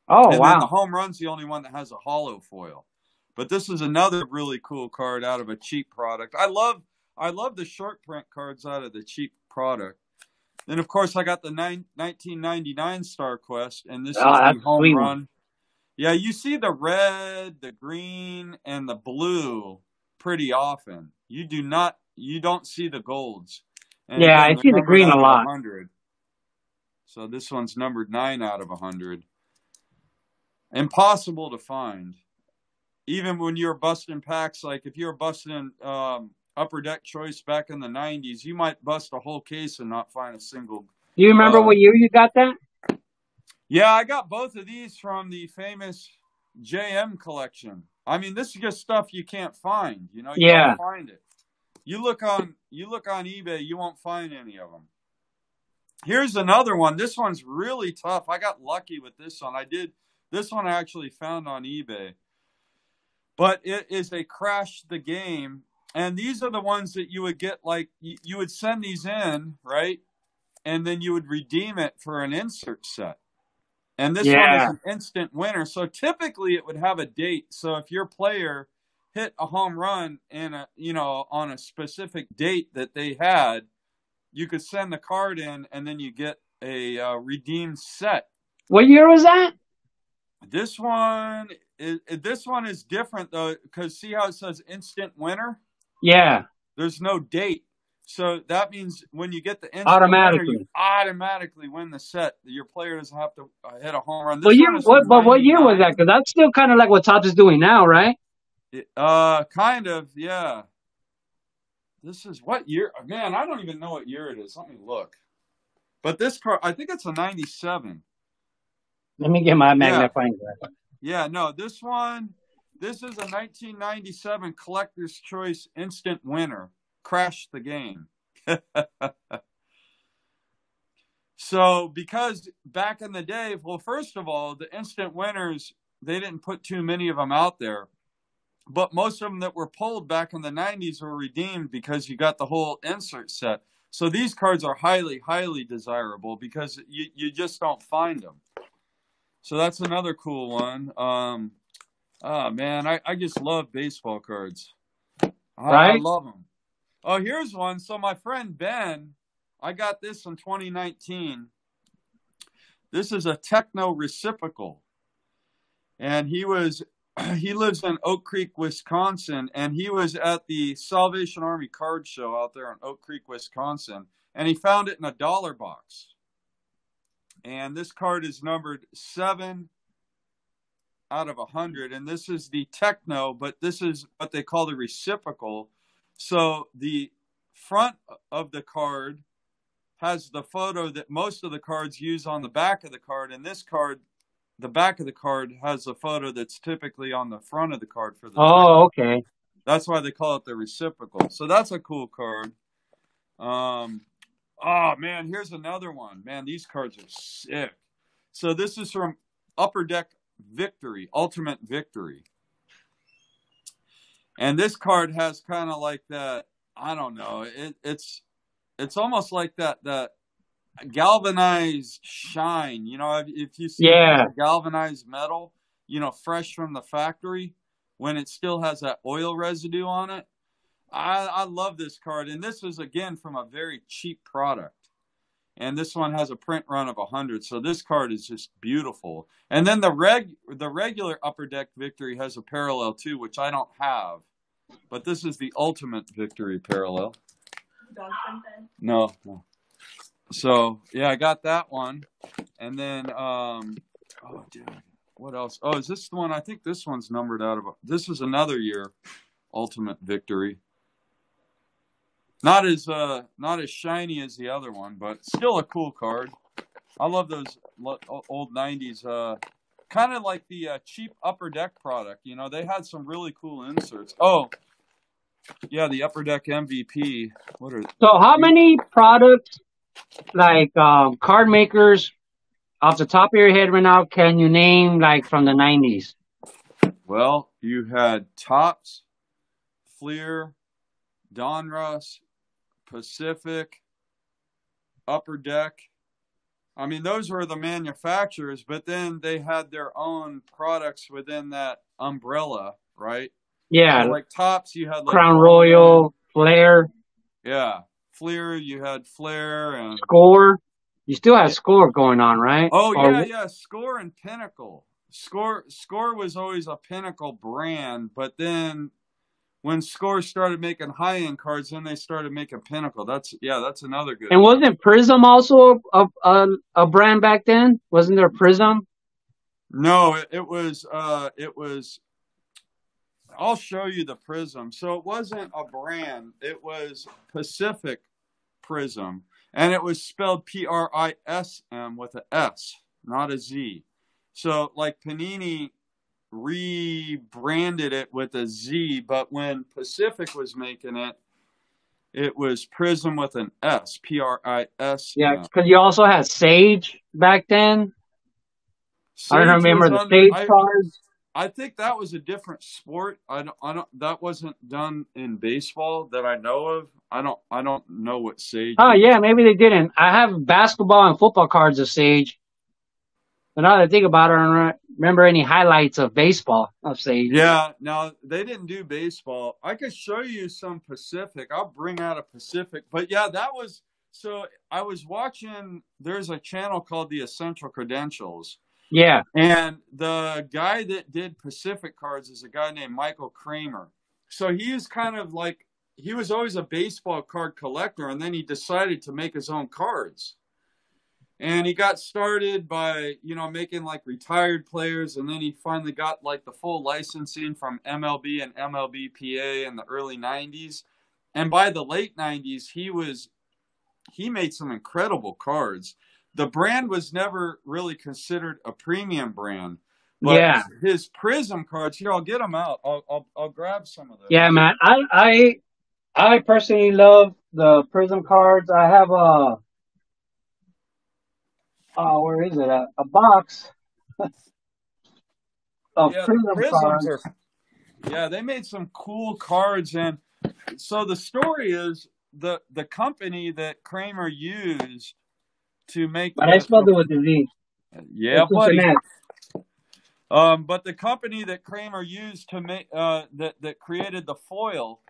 Speaker 2: Oh,
Speaker 3: and
Speaker 2: wow.
Speaker 3: Then the Home Run's the only one that has a hollow foil. But this is another really cool card out of a cheap product. I love the short print cards out of the cheap product. Then, of course, I got the 1999 Star Quest, and this is the home run. Yeah, you see the red, the green, and the blue pretty often. You don't see the golds. And
Speaker 2: yeah,
Speaker 3: again,
Speaker 2: I see the green a lot.
Speaker 3: 100. So this one's numbered 9 out of 100. Impossible to find. Even when you're busting packs, like if you're busting Upper Deck Choice back in the 90s, you might bust a whole case and not find a single.
Speaker 2: Do you remember what year you got that?
Speaker 3: Yeah, I got both of these from the famous JM collection. I mean, this is just stuff you can't find. You know, you don't find it. You look on eBay, you won't find any of them. Here's another one. This one's really tough. I got lucky with this one. This one I actually found on eBay. But it is a Crash the Game. And these are the ones that you would get, like, you would send these in, right? And then you would redeem it for an insert set. And this one is an instant winner. So typically it would have a date. So if your player hit a home run on a specific date that they had, you could send the card in and then you get a redeemed set.
Speaker 2: What year was that?
Speaker 3: This one is different though, because see how it says instant winner? Yeah. There's no date. So that means when you get the instant winner, you automatically win the set. Your player doesn't have to hit a home run. What year
Speaker 2: was that? Because that's still kind of like what Topps is doing now, right?
Speaker 3: Kind of, yeah. This is what year? Man, I don't even know what year it is. Let me look. But this card, I think it's a 97.
Speaker 2: Let me get my magnifying glass.
Speaker 3: Yeah, no, this is a 1997 Collector's Choice instant winner. Crash the Game. So, because back in the day, well, first of all, the instant winners, they didn't put too many of them out there. But most of them that were pulled back in the 90s were redeemed because you got the whole insert set. So these cards are highly, highly desirable because you just don't find them. So that's another cool one. Man, I just love baseball cards. I love them. Oh, here's one. So my friend Ben, I got this in 2019. This is a Techno reciprocal. And he lives in Oak Creek, Wisconsin, and he was at the Salvation Army card show out there in Oak Creek, Wisconsin, and he found it in a dollar box. And this card is numbered 7 out of 100, and this is the Techno, but this is what they call the reciprocal. So the front of the card has the photo that most of the cards use on the back of the card, and this card, the back of the card has a photo that's typically on the front of the card for the Techno.
Speaker 2: Okay.
Speaker 3: That's why they call it the reciprocal. So that's a cool card. Oh, man, here's another one. Man, these cards are sick. So this is from Upper Deck Victory, Ultimate Victory. And this card has kind of like that, I don't know, it's almost like that galvanized shine. You know, if you see galvanized metal, you know, fresh from the factory, when it still has that oil residue on it. I love this card, and this is again from a very cheap product, and this one has a print run of 100, so this card is just beautiful. And then the regular Upper Deck Victory has a parallel too, which I don't have, but this is the Ultimate Victory parallel. No. So yeah, I got that one, and then what else? Oh, is this the one? I think this one's numbered out of. This is another year Ultimate Victory. Not as shiny as the other one, but still a cool card. I love those old 90s, kind of like the cheap Upper Deck product. You know, they had some really cool inserts. Oh, yeah, the Upper Deck MVP.
Speaker 2: So how many products, like card makers, off the top of your head right now, can you name, like, from the 90s?
Speaker 3: Well, you had Topps, Fleer, Donruss, Pacific, Upper Deck, I mean, those were the manufacturers, but then they had their own products within that umbrella, right? So
Speaker 2: Yeah,
Speaker 3: like Tops, you had like
Speaker 2: Crown
Speaker 3: Bowman.
Speaker 2: Royal, Flair,
Speaker 3: Yeah. Fleer, you had Flair and
Speaker 2: Score. You still have
Speaker 3: yeah.
Speaker 2: Score going on, right?
Speaker 3: Oh
Speaker 2: Or
Speaker 3: yeah, yeah. Score and Pinnacle. Score was always a Pinnacle brand, but then when Score started making high end cards, then they started making Pinnacle. That's another good
Speaker 2: and
Speaker 3: one.
Speaker 2: wasn't Prism also a brand back then? Wasn't there Prism?
Speaker 3: No, it was I'll show you the Prism. So it wasn't a brand. It was Pacific Prism, and it was spelled Prism with a S, not a Z. So like Panini rebranded it with a Z, but when Pacific was making it, it was Prism with an S,
Speaker 2: Yeah,
Speaker 3: Prism.
Speaker 2: because you also had Sage back then. I don't
Speaker 3: Sage
Speaker 2: remember
Speaker 3: was
Speaker 2: the
Speaker 3: under.
Speaker 2: Sage cards.
Speaker 3: I think that was a different sport. I don't. That wasn't done in baseball that I know of. I don't know what Sage
Speaker 2: Oh
Speaker 3: was.
Speaker 2: yeah, maybe they didn't. I have basketball and football cards of Sage. But now that I think about it, I don't remember any highlights of baseball of Sage.
Speaker 3: Yeah. Now they didn't do baseball. I could show you some Pacific. I'll bring out a Pacific. But yeah, that was. So I was watching. There's a channel called the Essential Credentials.
Speaker 2: Yeah.
Speaker 3: And the guy that did Pacific cards is a guy named Michael Kramer. So he was kind of like, he was always a baseball card collector, and then he decided to make his own cards. And he got started by, making like retired players, and then he finally got like the full licensing from MLB and MLBPA in the early 90s. And by the late 90s, he made some incredible cards. The brand was never really considered a premium brand, but
Speaker 2: Yeah.
Speaker 3: his Prism cards here, I'll get them out. I'll grab some of
Speaker 2: Yeah,
Speaker 3: those.
Speaker 2: man. I personally love the Prism cards. I have where is it? A box of
Speaker 3: Yeah, the
Speaker 2: Prism
Speaker 3: Prisms are.
Speaker 2: cards.
Speaker 3: Yeah, they made some cool cards, and so the story is the company that Kramer used to make
Speaker 2: But I spelled it with a Z.
Speaker 3: yeah,
Speaker 2: It's
Speaker 3: buddy.
Speaker 2: an S.
Speaker 3: But the company that Kramer used to make that created the foil,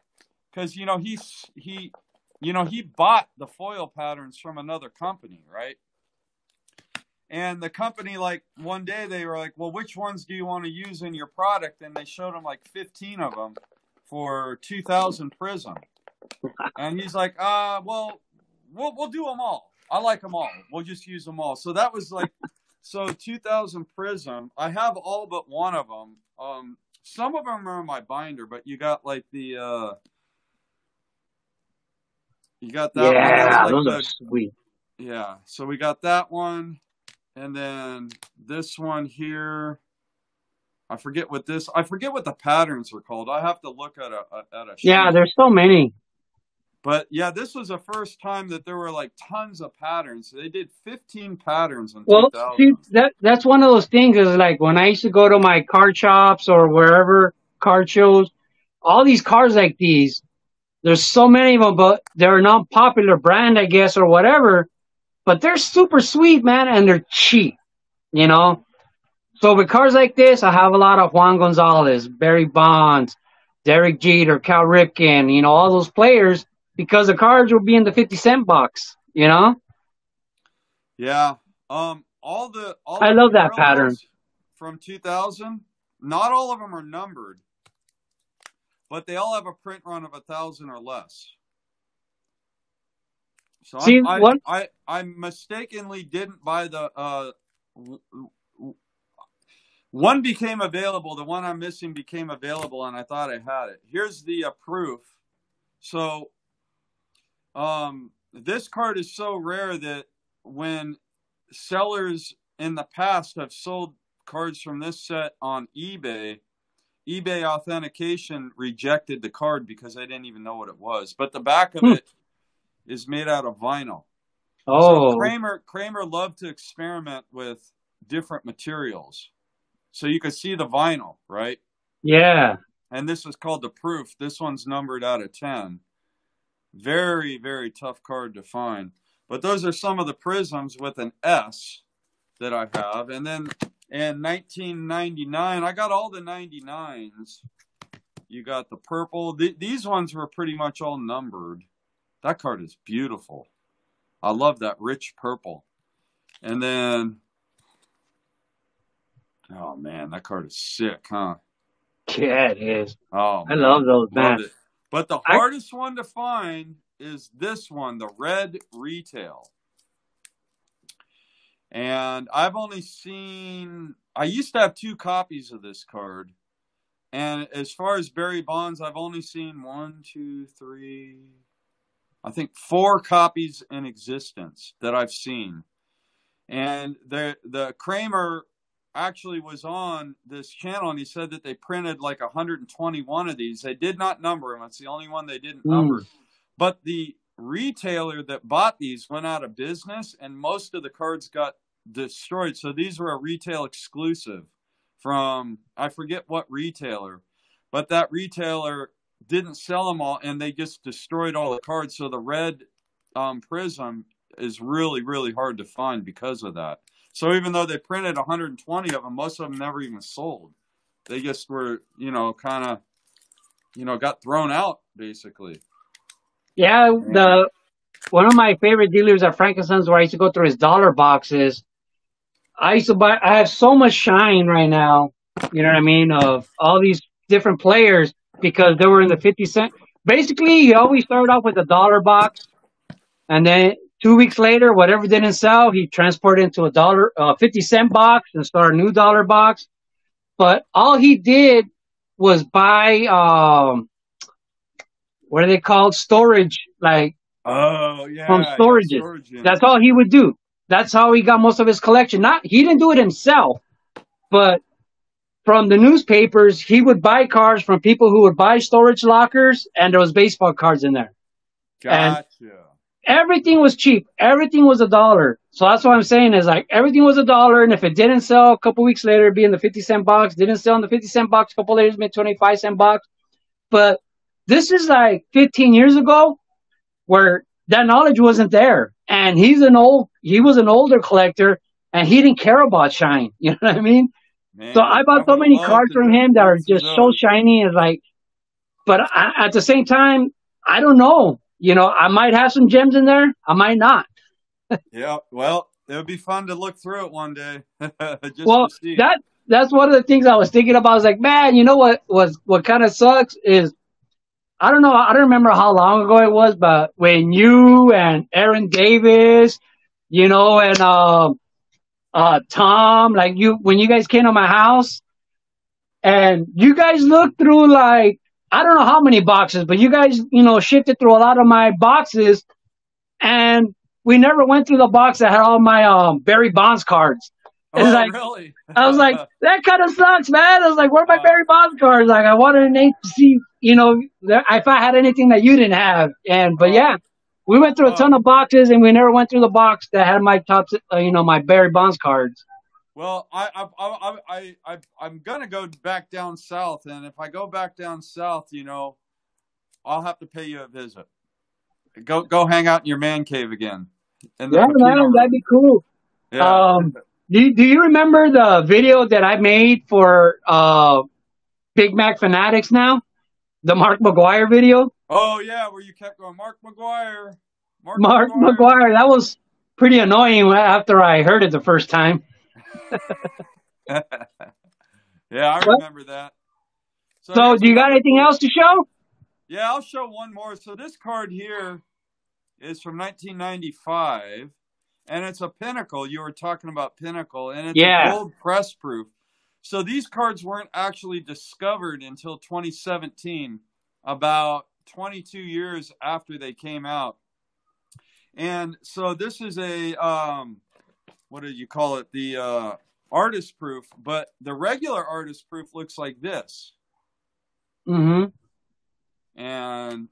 Speaker 3: because he bought the foil patterns from another company, right? And the company, like, one day they were like, well, which ones do you want to use in your product? And they showed him like 15 of them for 2,000 Prism. And he's like, well, we'll do them all. I like them all. We'll just use them all. So that was like, so 2,000 Prism. I have all but one of them. Some of them are in my binder, but you got like you got that one. That's
Speaker 2: Yeah,
Speaker 3: like
Speaker 2: those are sweet.
Speaker 3: yeah. So we got that one. And then this one here, I forget what the patterns are called. I have to look at a sheet.
Speaker 2: Yeah, there's so many.
Speaker 3: But yeah, this was the first time that there were like tons of patterns. They did 15 patterns in
Speaker 2: Well,
Speaker 3: 2000.
Speaker 2: see, that's one of those things is like when I used to go to my card shops or wherever card shows, all these cards like these, there's so many of them, but they're a non-popular brand, I guess, or whatever. But they're super sweet, man, and they're cheap, you know? So with cards like this, I have a lot of Juan Gonzalez, Barry Bonds, Derek Jeter, Cal Ripken, all those players because the cards will be in the 50-cent box,
Speaker 3: Yeah. All the
Speaker 2: I love that pattern.
Speaker 3: parallels from 2000, not all of them are numbered, but they all have a print run of 1,000 or less. So
Speaker 2: See,
Speaker 3: I mistakenly didn't buy the one became available. The one I'm missing became available, and I thought I had it. Here's the proof. So this card is so rare that when sellers in the past have sold cards from this set on eBay authentication rejected the card because they didn't even know what it was. But the back of it is made out of vinyl.
Speaker 2: Oh.
Speaker 3: So Kramer loved to experiment with different materials. So you could see the vinyl, right?
Speaker 2: Yeah.
Speaker 3: And this is called the proof. This one's numbered out of 10. Very, very tough card to find. But those are some of the prisms with an S that I have. And then in 1999, I got all the 99s. You got the purple. These ones were pretty much all numbered. That card is beautiful. I love that rich purple. And then, oh man, that card is sick, huh?
Speaker 2: Yeah, it is.
Speaker 3: Oh,
Speaker 2: I
Speaker 3: man.
Speaker 2: love those, man.
Speaker 3: Love it. But the hardest one to find is this one, the red retail. And I've only seen, I used to have 2 copies of this card. And as far as Barry Bonds, I've only seen 1, 2, 3, I think 4 copies in existence that I've seen. And the Kramer actually was on this channel, and he said that they printed like 121 of these. They did not number them. It's the only one they didn't number. But the retailer that bought these went out of business, and most of the cards got destroyed. So these were a retail exclusive from, I forget what retailer, but that retailer didn't sell them all, and they just destroyed all the cards. So the red prism is really, really hard to find because of that. So even though they printed 120 of them, most of them never even sold. They just were, kind of, got thrown out, basically.
Speaker 2: Yeah, one of my favorite dealers at Frankenstein's, where I used to go through his dollar boxes, I have so much shine right now, you know what I mean, of all these different players, because they were in the 50 cent. Basically, he always started off with a dollar box, and then 2 weeks later, whatever didn't sell, he transported into a 50 cent box and start a new dollar box. But all he did was buy, what are they called? Storage, like,
Speaker 3: oh yeah,
Speaker 2: from storages.
Speaker 3: Storage.
Speaker 2: That's all he would do. That's how he got most of his collection. He didn't do it himself, but from the newspapers, he would buy cards from people who would buy storage lockers, and there was baseball cards in there.
Speaker 3: Gotcha.
Speaker 2: And everything was cheap. Everything was $1. So that's what I'm saying is, like, everything was $1, and if it didn't sell a couple weeks later, it'd be in the 50 cent box. Didn't sell in the 50 cent box a couple later, it'd be 25 cent box. But this is like 15 years ago, where that knowledge wasn't there. And he was an older collector, and he didn't care about shine. You know what I mean?
Speaker 3: Man,
Speaker 2: so I bought so many cards from him that are just so shiny. It's like, but at the same time, I don't know. I might have some gems in there. I might not.
Speaker 3: Yeah, well, it would be fun to look through it one day.
Speaker 2: To see. That's one of the things I was thinking about. I was like, man, you know what kind of sucks is, I don't know. I don't remember how long ago it was, but when you and Aaron Davis, and Tom, like when you guys came to my house, and you guys looked through, like, I don't know how many boxes, but you guys, shifted through a lot of my boxes, and we never went through the box that had all my Barry Bonds cards.
Speaker 3: Oh, like, really?
Speaker 2: I was like, that kind of sucks, man. I was like, where are my Barry Bonds cards? Like, I wanted Nate to see, if I had anything that you didn't have. But yeah, we went through a ton of boxes, and we never went through the box that had my my Barry Bonds cards.
Speaker 3: Well, I'm gonna go back down south, and if I go back down south, I'll have to pay you a visit. Go hang out in your man cave again.
Speaker 2: Yeah, man, that'd be cool.
Speaker 3: Yeah.
Speaker 2: Do you remember the video that I made for Big Mac Fanatics now? The Mark McGwire video?
Speaker 3: Oh, yeah, where you kept going, Mark McGwire.
Speaker 2: Mark McGwire. That was pretty annoying after I heard it the first time.
Speaker 3: Yeah, I remember that.
Speaker 2: So do you got anything else to show?
Speaker 3: Yeah, I'll show one more. So this card here is from 1995. And it's a Pinnacle. You were talking about Pinnacle. And it's a gold press proof. So these cards weren't actually discovered until 2017, about 22 years after they came out. And so this is a, what did you call it? The artist proof. But the regular artist proof looks like this.
Speaker 2: Mm-hmm.
Speaker 3: And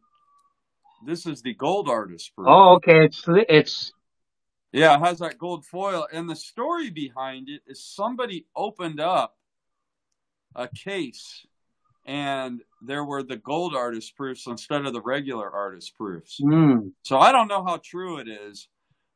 Speaker 3: this is the gold artist proof.
Speaker 2: Oh, okay. It's
Speaker 3: Yeah, it has that gold foil. And the story behind it is somebody opened up a case, and there were the gold artist proofs instead of the regular artist proofs. So I don't know how true it is,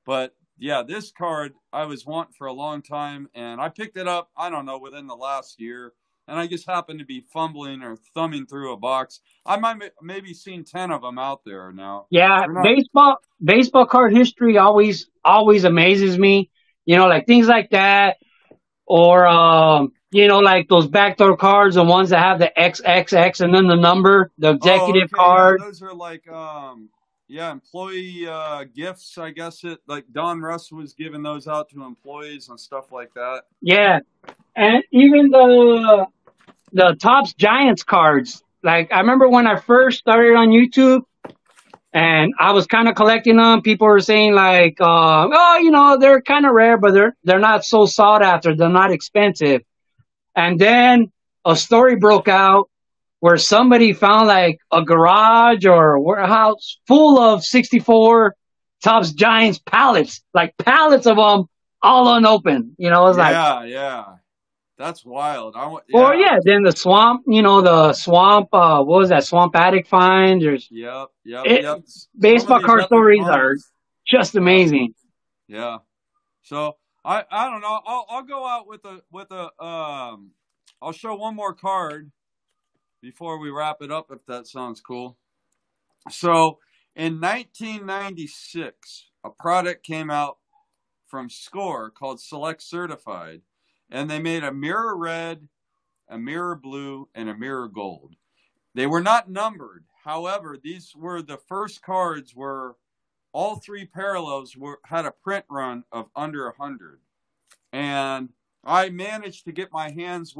Speaker 3: But yeah, this card I was wanting for a long time, and I picked it up, I don't know, within the last year. And I just happened to be fumbling or thumbing through a box. I might maybe seen 10 of them out there now.
Speaker 2: Yeah,
Speaker 3: They're not.
Speaker 2: baseball card history always amazes me. You know, like things like that, or you know, like those backdoor cards, the ones that have the XXX and then the number, the
Speaker 3: Oh,
Speaker 2: executive
Speaker 3: okay, yeah,
Speaker 2: card.
Speaker 3: those are like yeah, employee gifts, I guess it like Don Russ was giving those out to employees and stuff like that.
Speaker 2: Yeah, and even the Topps Giants cards. Like I remember when I first started on YouTube, and I was kind of collecting them. People were saying like, oh, you know, they're kind of rare, but they're not so sought after. They're not expensive. And then a story broke out where somebody found like a garage or a warehouse full of 64 Topps Giants pallets, like pallets of them, all unopened. You know, it was like,
Speaker 3: Yeah. That's wild.
Speaker 2: or
Speaker 3: Yeah.
Speaker 2: yeah, then the swamp, you know, the swamp, what was that, Swamp Attic finds? Or
Speaker 3: Yep. Some of
Speaker 2: baseball
Speaker 3: these
Speaker 2: card
Speaker 3: epic
Speaker 2: stories are
Speaker 3: finds.
Speaker 2: just
Speaker 3: Yeah.
Speaker 2: amazing.
Speaker 3: Yeah. So I don't know. I'll go out with a I'll show one more card before we wrap it up, if that sounds cool. So in 1996, a product came out from Score called Select Certified, and they made a mirror red, a mirror blue, and a mirror gold. They were not numbered. However, these were the first cards where all three parallels had a print run of under 100. And I managed to get my hands,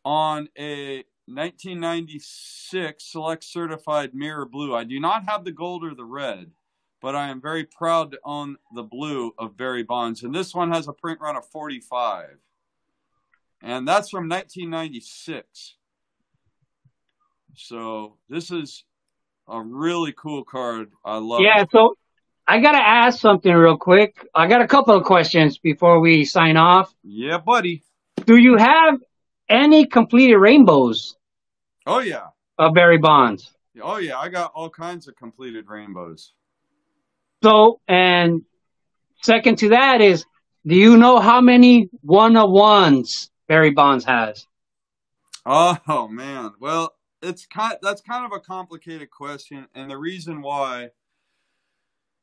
Speaker 3: on a 1996 Select Certified Mirror Blue. I do not have the gold or the red, but I am very proud to own the blue of Barry Bonds. And this one has a print run of 45. And that's from 1996. So this is a really cool card. I love
Speaker 2: Yeah,
Speaker 3: it.
Speaker 2: so I got to ask something real quick. I got a couple of questions before we sign off.
Speaker 3: Yeah, buddy.
Speaker 2: Do you have any completed rainbows
Speaker 3: Oh, yeah.
Speaker 2: of Barry Bonds?
Speaker 3: Oh, yeah. I got all kinds of completed rainbows.
Speaker 2: So, and second to that is, do you know how many one-of-ones Barry Bonds has?
Speaker 3: Oh, man. Well, that's kind of a complicated question, and the reason why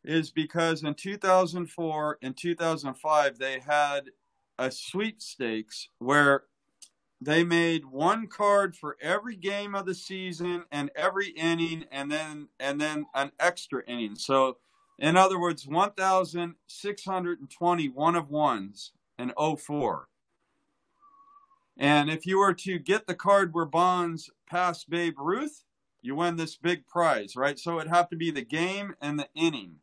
Speaker 3: is because in 2004 and 2005 they had a sweepstakes where they made one card for every game of the season and every inning, and then an extra inning. So in other words, 1,620 one-of-ones in 04. And if you were to get the card where Bonds passed Babe Ruth, you win this big prize, right? So it'd have to be the game and the inning.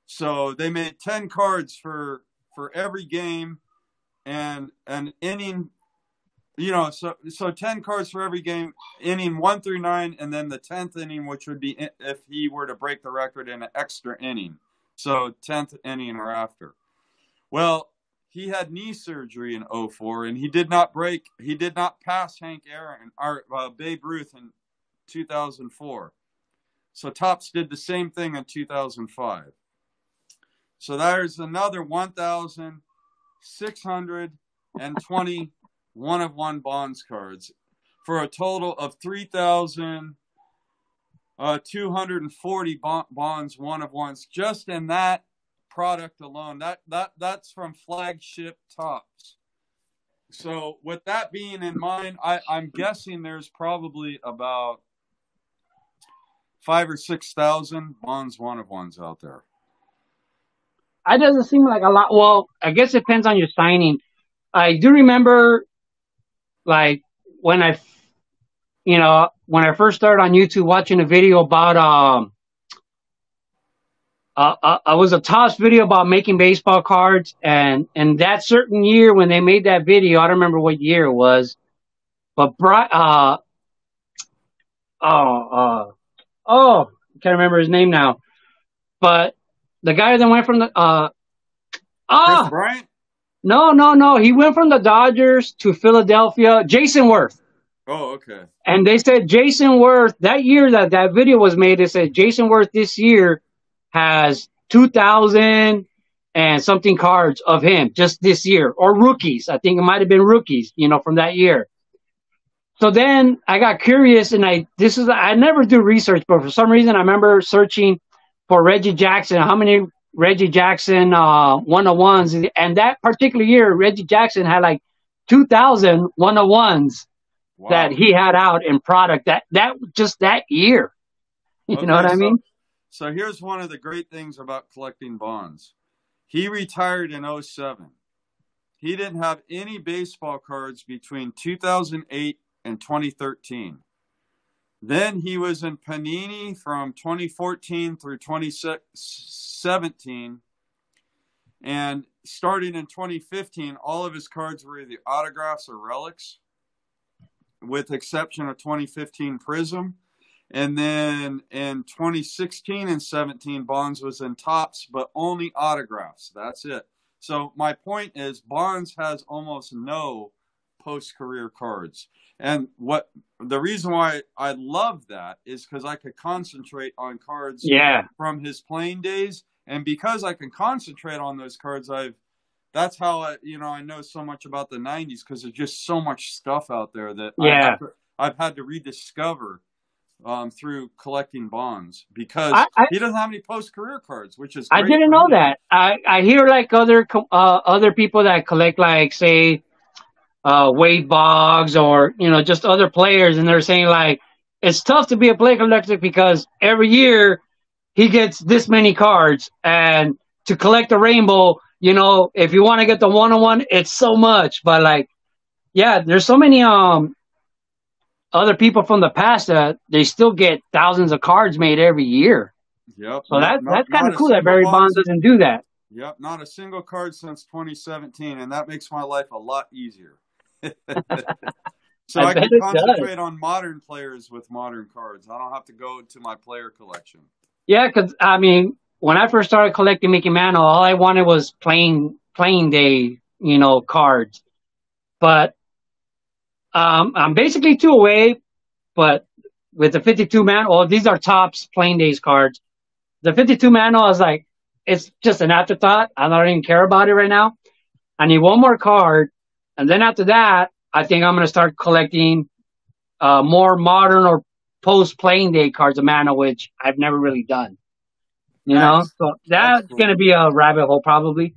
Speaker 3: So they made 10 cards for every game and an inning, you know, so 10 cards for every game, inning 1 through 9, and then the 10th inning, which would be if he were to break the record in an extra inning. So 10th inning or after. Well, he had knee surgery in 04, and he did not pass Hank Aaron or Babe Ruth in 2004. So Topps did the same thing in 2005. So there's another 1,620 one-of-one Bonds cards for a total of 3,240 Bonds one-of-ones just in that product alone. That's from Flagship Topps. So with that being in mind, I'm guessing there's probably about 5,000 or 6,000 Bonds one-of-ones out there.
Speaker 2: It doesn't seem like a lot. Well, I guess it depends on your signing. I do remember, like, when I first started on YouTube watching a video about, I was a Topps video about making baseball cards, and that certain year when they made that video, I don't remember what year it was, but I can't remember his name now, but the guy that went from the
Speaker 3: Chris Bryant?
Speaker 2: No, he went from the Dodgers to Philadelphia. Jason Worth.
Speaker 3: Oh, okay.
Speaker 2: And they said Jason Worth, that year that video was made, they said Jason Worth this year has 2,000 and something cards of him just this year, or rookies. I think it might have been rookies, from that year. So then I got curious, and I never do research, but for some reason I remember searching for Reggie Jackson, how many Reggie Jackson one-on-ones, and that particular year Reggie Jackson had like 2,000 one-on-ones that he had out in product that just that year. You know what I mean?
Speaker 3: So here's one of the great things about collecting Bonds. He retired in 07. He didn't have any baseball cards between 2008 and 2013. Then he was in Panini from 2014 through 2017. And starting in 2015, all of his cards were either autographs or relics, with exception of 2015 Prism. And then in 2016 and 17, Bonds was in Topps, but only autographs. That's it. So my point is, Bonds has almost no post-career cards. And the reason why I love that is because I could concentrate on cards from his playing days. And because I can concentrate on those cards, that's how I know so much about the 90s, because there's just so much stuff out there that I've had to rediscover through collecting Bonds, because he doesn't have any post-career cards, which is great.
Speaker 2: I didn't know that. I hear like other people that collect, like, say, Wade Boggs, or just other players, and they're saying like it's tough to be a play collector because every year he gets this many cards, and to collect a rainbow, if you want to get the one-on-one, it's so much. But like, there's so many other people from the past that they still get thousands of cards made every year.
Speaker 3: Yep.
Speaker 2: So that's kind of cool that Barry Bonds doesn't do that.
Speaker 3: Yep, not a single card since 2017, and that makes my life a lot easier. So I can concentrate on modern players with modern cards. I don't have to go to my player collection. Yeah,
Speaker 2: because I mean, when I first started collecting Mickey Mantle, all I wanted was playing day, cards. But I'm basically two away. But with the 52 Mantle, these are Topps playing days cards. The 52 Mantle is like, it's just an afterthought. I don't even care about it right now. I need one more card. And then after that, I think I'm going to start collecting more modern or post-playing day cards of Mana, which I've never really done. So that's cool. Going to be a rabbit hole, probably.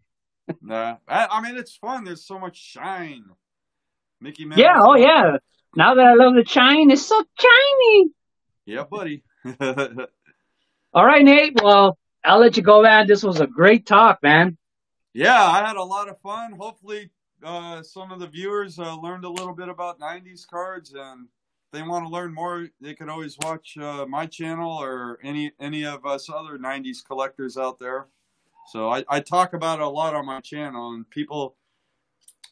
Speaker 3: Nah, I mean, it's fun. There's so much shine. Mickey Mouse.
Speaker 2: Yeah. Now that I love the shine, it's so shiny.
Speaker 3: Yeah, buddy.
Speaker 2: All right, Nate. Well, I'll let you go, man. This was a great talk, man.
Speaker 3: Yeah, I had a lot of fun. Hopefully, some of the viewers learned a little bit about 90s cards, and if they want to learn more, they can always watch my channel or any of us other 90s collectors out there. So I talk about it a lot on my channel, and people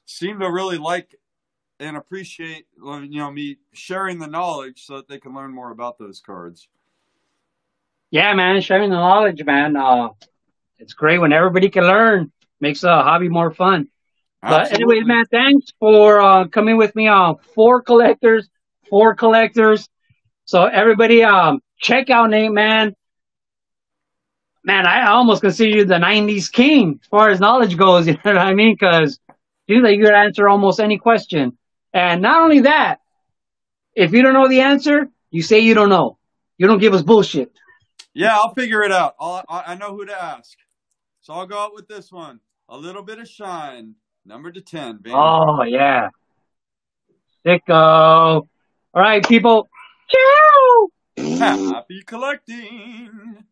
Speaker 3: seem to really like and appreciate me sharing the knowledge so that they can learn more about those cards.
Speaker 2: Yeah, man, sharing the knowledge, man. It's great when everybody can learn. Makes the hobby more fun. Absolutely. But anyways, man, thanks for coming with me on four collectors. So everybody, check out Nate, man. Man, I almost consider you the 90s king as far as knowledge goes. You know what I mean? Because you could answer almost any question. And not only that, if you don't know the answer, you say you don't know. You don't give us bullshit.
Speaker 3: Yeah, I'll figure it out. I know who to ask. So I'll go out with this one. A little bit of shine. Number 10, baby.
Speaker 2: Oh, yeah. Sicko. All right, people. Ciao.
Speaker 3: Happy collecting.